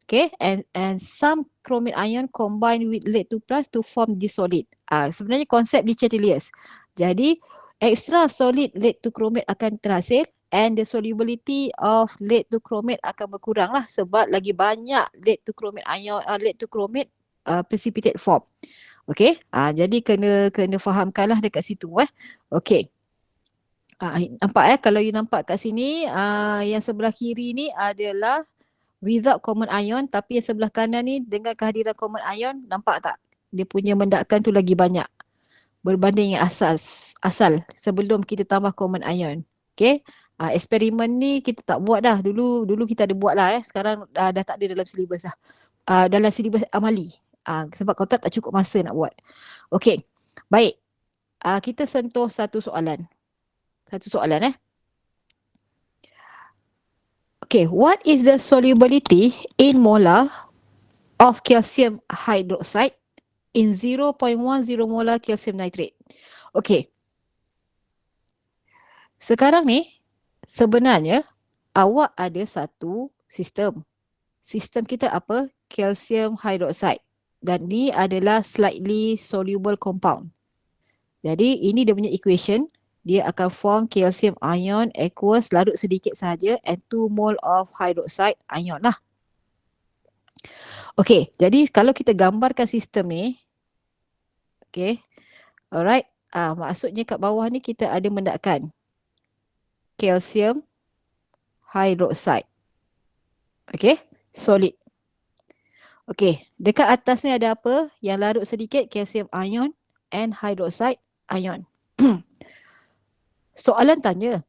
Okay, and some chromate ion combine with lead 2 plus to form this solid. Sebenarnya konsep Le-Chatelier's. Jadi extra solid lead to chromate akan terhasil and the solubility of lead to chromate akan berkurang lah sebab lagi banyak lead to chromate ion precipitate form. Okay, jadi kena fahamkanlah dekat situ Okay. Nampak kalau you nampak kat sini yang sebelah kiri ni adalah without common ion, tapi yang sebelah kanan ni dengan kehadiran common ion, nampak tak? Dia punya mendakan tu lagi banyak berbanding yang asal sebelum kita tambah common ion. Okay, eksperimen ni kita tak buat dah. Dulu kita ada buat lah sekarang dah tak ada dalam silibus dah. Dalam silibus amali. Sebab kalau tak cukup masa nak buat. Okay, baik. Kita sentuh satu soalan. Okay, what is the solubility in molar of calcium hydroxide in 0.10 molar calcium nitrate? Okay. Sekarang ni sebenarnya awak ada satu sistem. Sistem kita apa? Calcium hydroxide. Dan ni adalah slightly soluble compound. Jadi ini dia punya equation. Dia akan form calcium ion aqueous larut sedikit saja and 2 mole of hydroxide ion lah. Okey, jadi kalau kita gambarkan sistem ni, Okay. Alright. Maksudnya kat bawah ni kita ada mendakan kalsium hydroxide. Okay. Solid. Okay. Dekat atas ni ada apa? Yang larut sedikit, kalsium ion and hydroxide ion. Soalan tanya,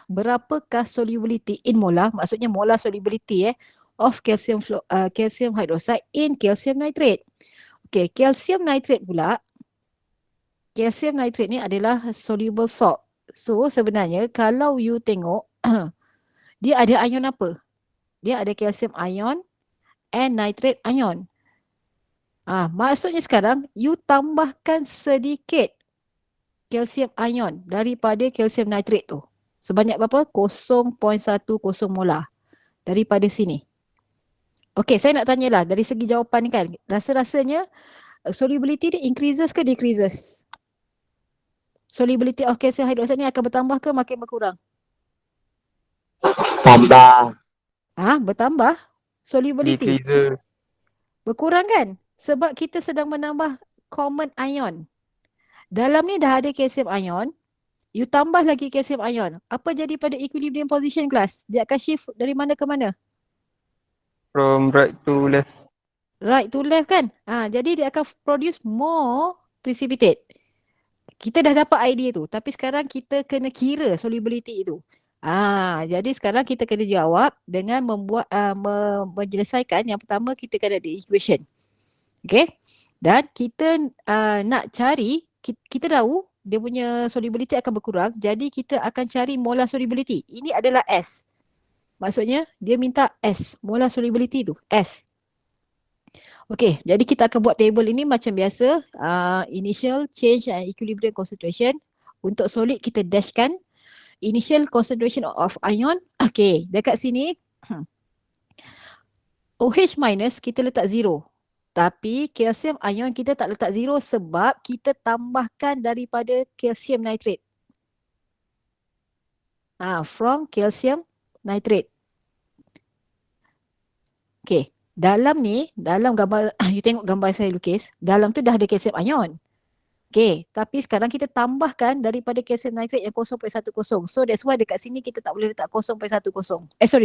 berapakah solubility in molar, maksudnya molar solubility of calcium hydroxide in calcium nitrate. Okay, calcium nitrate pula, calcium nitrate ni adalah soluble salt. So sebenarnya kalau you tengok dia ada ion apa? Dia ada calcium ion and nitrate ion. Maksudnya sekarang you tambahkan sedikit kalsium ion daripada kalsium nitrate tu. Sebanyak berapa? 0.10 molar daripada sini. Okey, saya nak tanyalah dari segi jawapan ni kan. Rasa-rasanya solubility dia increases ke decreases? Solubility of calcium hydroxide ni akan bertambah ke makin berkurang? Tambah. Bertambah. Solubility Decreases. berkurang kan? Sebab kita sedang menambah common ion. Dalam ni dah ada calcium ion, you tambah lagi calcium ion. Apa jadi pada equilibrium position class? Dia akan shift dari mana ke mana? From right to left. Right to left kan? Jadi dia akan produce more precipitate. Kita dah dapat idea tu, tapi sekarang kita kena kira solubility itu. Jadi sekarang kita kena jawab dengan membuat menyelesaikan. Yang pertama kita kena ada equation. Okay? Dan kita nak cari, kita tahu dia punya solubility akan berkurang, jadi kita akan cari molar solubility. Ini adalah S. Maksudnya dia minta S, molar solubility tu, S. Okey, jadi kita akan buat table ini macam biasa. Initial, change and equilibrium concentration. Untuk solid kita dashkan initial concentration of ion. Okey, dekat sini OH minus kita letak 0. Tapi kalsium ion kita tak letak 0 sebab kita tambahkan daripada kalsium nitrate. From calcium nitrate. Okay. Dalam ni, dalam gambar, you tengok gambar saya lukis, dalam tu dah ada kalsium ion. Okay. Tapi sekarang kita tambahkan daripada kalsium nitrate yang 0.10. So that's why dekat sini kita tak boleh letak 0.10.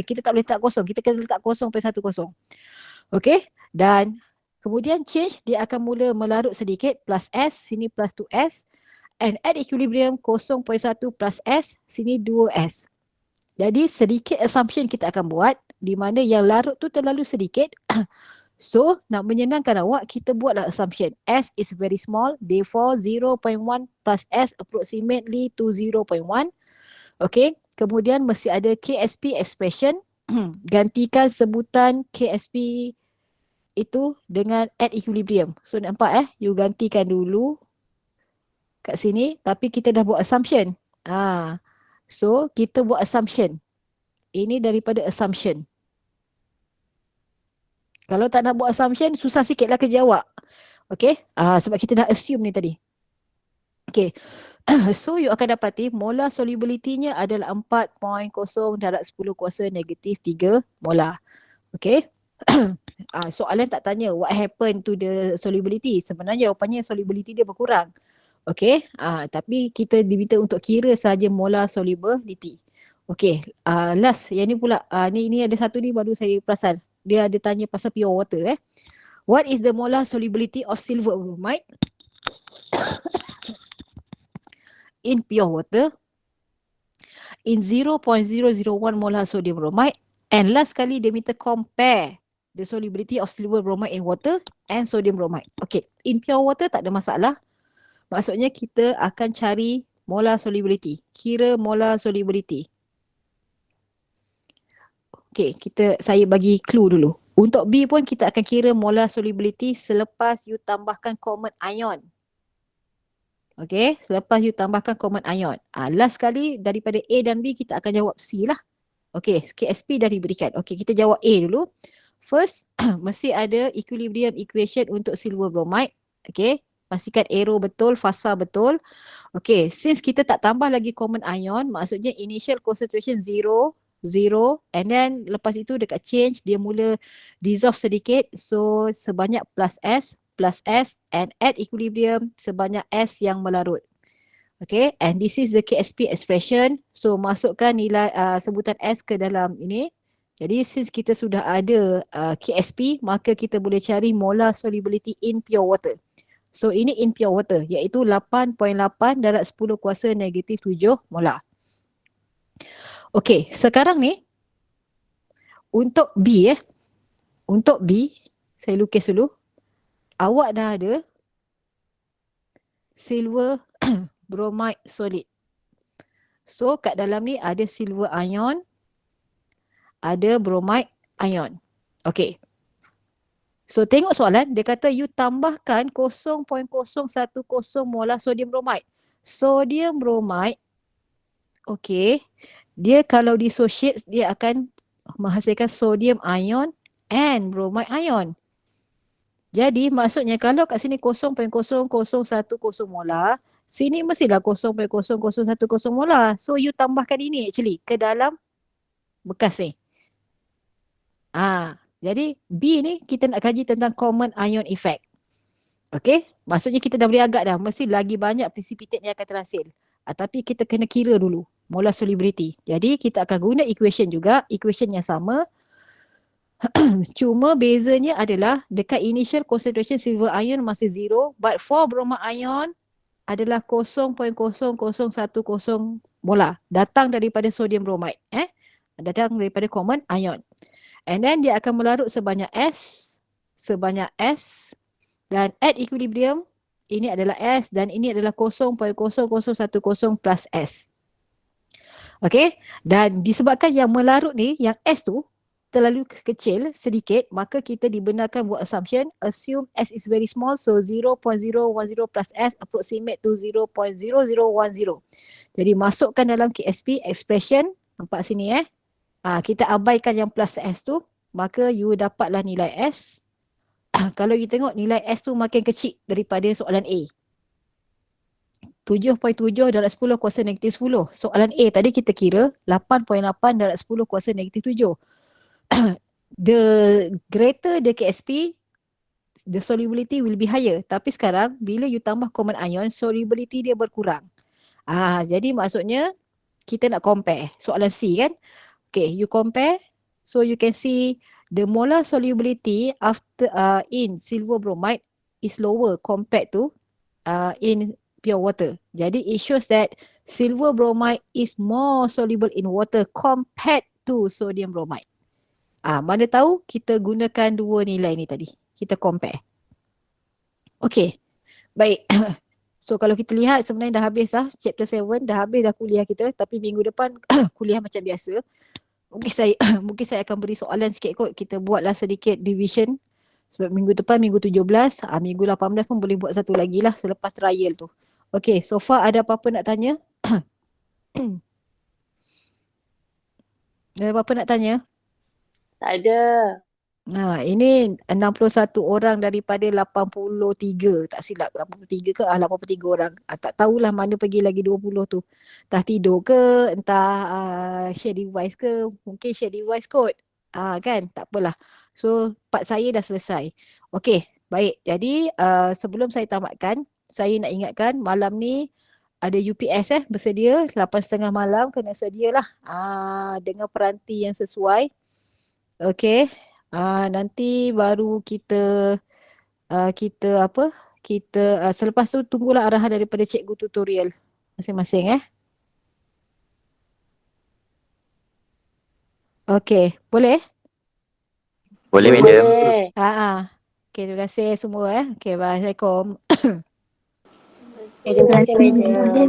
Kita tak boleh letak 0. Kita kena letak 0.10. Okay. Dan kemudian change, dia akan mula melarut sedikit, plus S, sini plus 2S. And at equilibrium 0.1 plus S, sini 2S. Jadi sedikit assumption kita akan buat, di mana yang larut tu terlalu sedikit. So nak menyenangkan awak, kita buatlah assumption. S is very small, therefore 0.1 plus S approximately to 0.1. Okay, kemudian mesti ada KSP expression. Gantikan sebutan KSP itu dengan at equilibrium. So nampak you gantikan dulu kat sini, tapi kita dah buat assumption. So kita buat assumption. Ini daripada assumption. Kalau tak nak buat assumption, susah sikit lah kerja awak. Okay, sebab kita dah assume ni tadi. Okay, so you akan dapati molar solubility-nya adalah 4.0 darab 10 kuasa negatif 3 molar. Okay. Soalan tak tanya what happened to the solubility. Sebenarnya jawapannya solubility dia berkurang. Okay, tapi kita diminta untuk kira sahaja molar solubility. Okay, last yang ni pula, ni ada satu ni baru saya perasan. Dia ada tanya pasal pure water. What is the molar solubility of silver bromide in pure water in 0.001 molar sodium bromide? And last kali dia minta compare the solubility of silver bromide in water and sodium bromide. Okay, in pure water tak ada masalah. Maksudnya kita akan cari molar solubility. Kira molar solubility. Okay, saya bagi clue dulu. Untuk B pun kita akan kira molar solubility selepas you tambahkan common ion. Okay, selepas you tambahkan common ion. Last kali daripada A dan B kita akan jawab C lah. Okay, KSP dah diberikan. Okay, kita jawab A dulu. First, mesti ada equilibrium equation untuk silver bromide. Okay, pastikan arrow betul, fasa betul. Okay, since kita tak tambah lagi common ion, maksudnya initial concentration 0, and then lepas itu dekat change dia mula dissolve sedikit. So sebanyak plus S plus S, and at equilibrium sebanyak S yang melarut. Okay, and this is the KSP expression. So masukkan nilai sebutan S ke dalam ini. Jadi since kita sudah ada KSP, maka kita boleh cari molar solubility in pure water. So ini in pure water, iaitu 8.8 darab 10 kuasa negatif 7 molar. Okay, sekarang ni untuk B untuk B, saya lukis dulu. Awak dah ada silver bromide solid. So kat dalam ni ada silver ion, ada bromide ion. Okay. So tengok soalan, dia kata you tambahkan 0.010 molar sodium bromide. Sodium bromide, okay, dia kalau dissociate dia akan menghasilkan sodium ion and bromide ion. Jadi maksudnya kalau kat sini 0.0010 molar, sini mestilah 0.0010 molar. So you tambahkan ini actually ke dalam bekas ni. Jadi B ni kita nak kaji tentang common ion effect. Okay, maksudnya kita dah boleh agak dah, mesti lagi banyak precipitate yang akan terhasil. Tapi kita kena kira dulu molar solubility. Jadi kita akan guna equation juga, equation yang sama. Cuma bezanya adalah dekat initial concentration silver ion masih 0, but for bromide ion adalah 0.0010 molar. Datang daripada sodium bromide. Datang daripada common ion. And then dia akan melarut sebanyak S dan at equilibrium ini adalah S dan ini adalah 0.0010 plus S. Okay, dan disebabkan yang melarut ni, yang S tu terlalu kecil sedikit, maka kita dibenarkan buat assumption, assume S is very small, so 0.010 plus S approximate to 0.0010. Jadi masukkan dalam KSP expression, nampak sini kita abaikan yang plus S tu, maka you dapatlah nilai S. Kalau you tengok nilai S tu makin kecil daripada soalan A. 7.7 darab 10 kuasa negatif 10. Soalan A tadi kita kira 8.8 darab 10 kuasa negatif 7. The greater the KSP, the solubility will be higher. Tapi sekarang bila you tambah common ion, solubility dia berkurang. Jadi maksudnya kita nak compare. Soalan C kan? Okay, you compare. So you can see the molar solubility after in silver bromide is lower compared to in pure water. Jadi it shows that silver bromide is more soluble in water compared to sodium bromide. Mana tahu kita gunakan dua nilai ni tadi. Kita compare. Okay. Baik. So kalau kita lihat sebenarnya dah habis dah. Chapter 7 dah habis dah kuliah kita. Tapi minggu depan kuliah macam biasa. Mungkin saya akan beri soalan sikit kot. Kita buatlah sedikit division. Sebab minggu depan minggu 17. Minggu 18 pun boleh buat satu lagi lah selepas trial tu. Okay. So far ada apa-apa nak tanya? Ada apa-apa nak tanya? Tak ada. Ini 61 orang daripada 83. Tak silap 83 ke? 83 orang. Tak tahulah mana pergi lagi 20 tu. Entah tidur ke, entah share device ke. Mungkin share device kot. Kan? Tak apalah. So, part saya dah selesai. Okey, baik. Jadi, sebelum saya tamatkan, saya nak ingatkan malam ni ada UPS bersedia 8.30 malam, kena sedialah dengan peranti yang sesuai. Okey. Nanti baru kita selepas tu tunggulah arahan daripada cikgu tutorial masing-masing Okey, boleh? Boleh, madam. Boleh. Okey, terima kasih semua Okey, Assalamualaikum. Terima kasih, madam.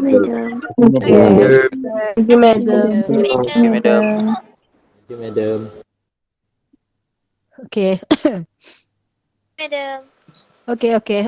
Thank you, madam. Thank you, madam. Thank you, madam. Okey. Madam. Okey.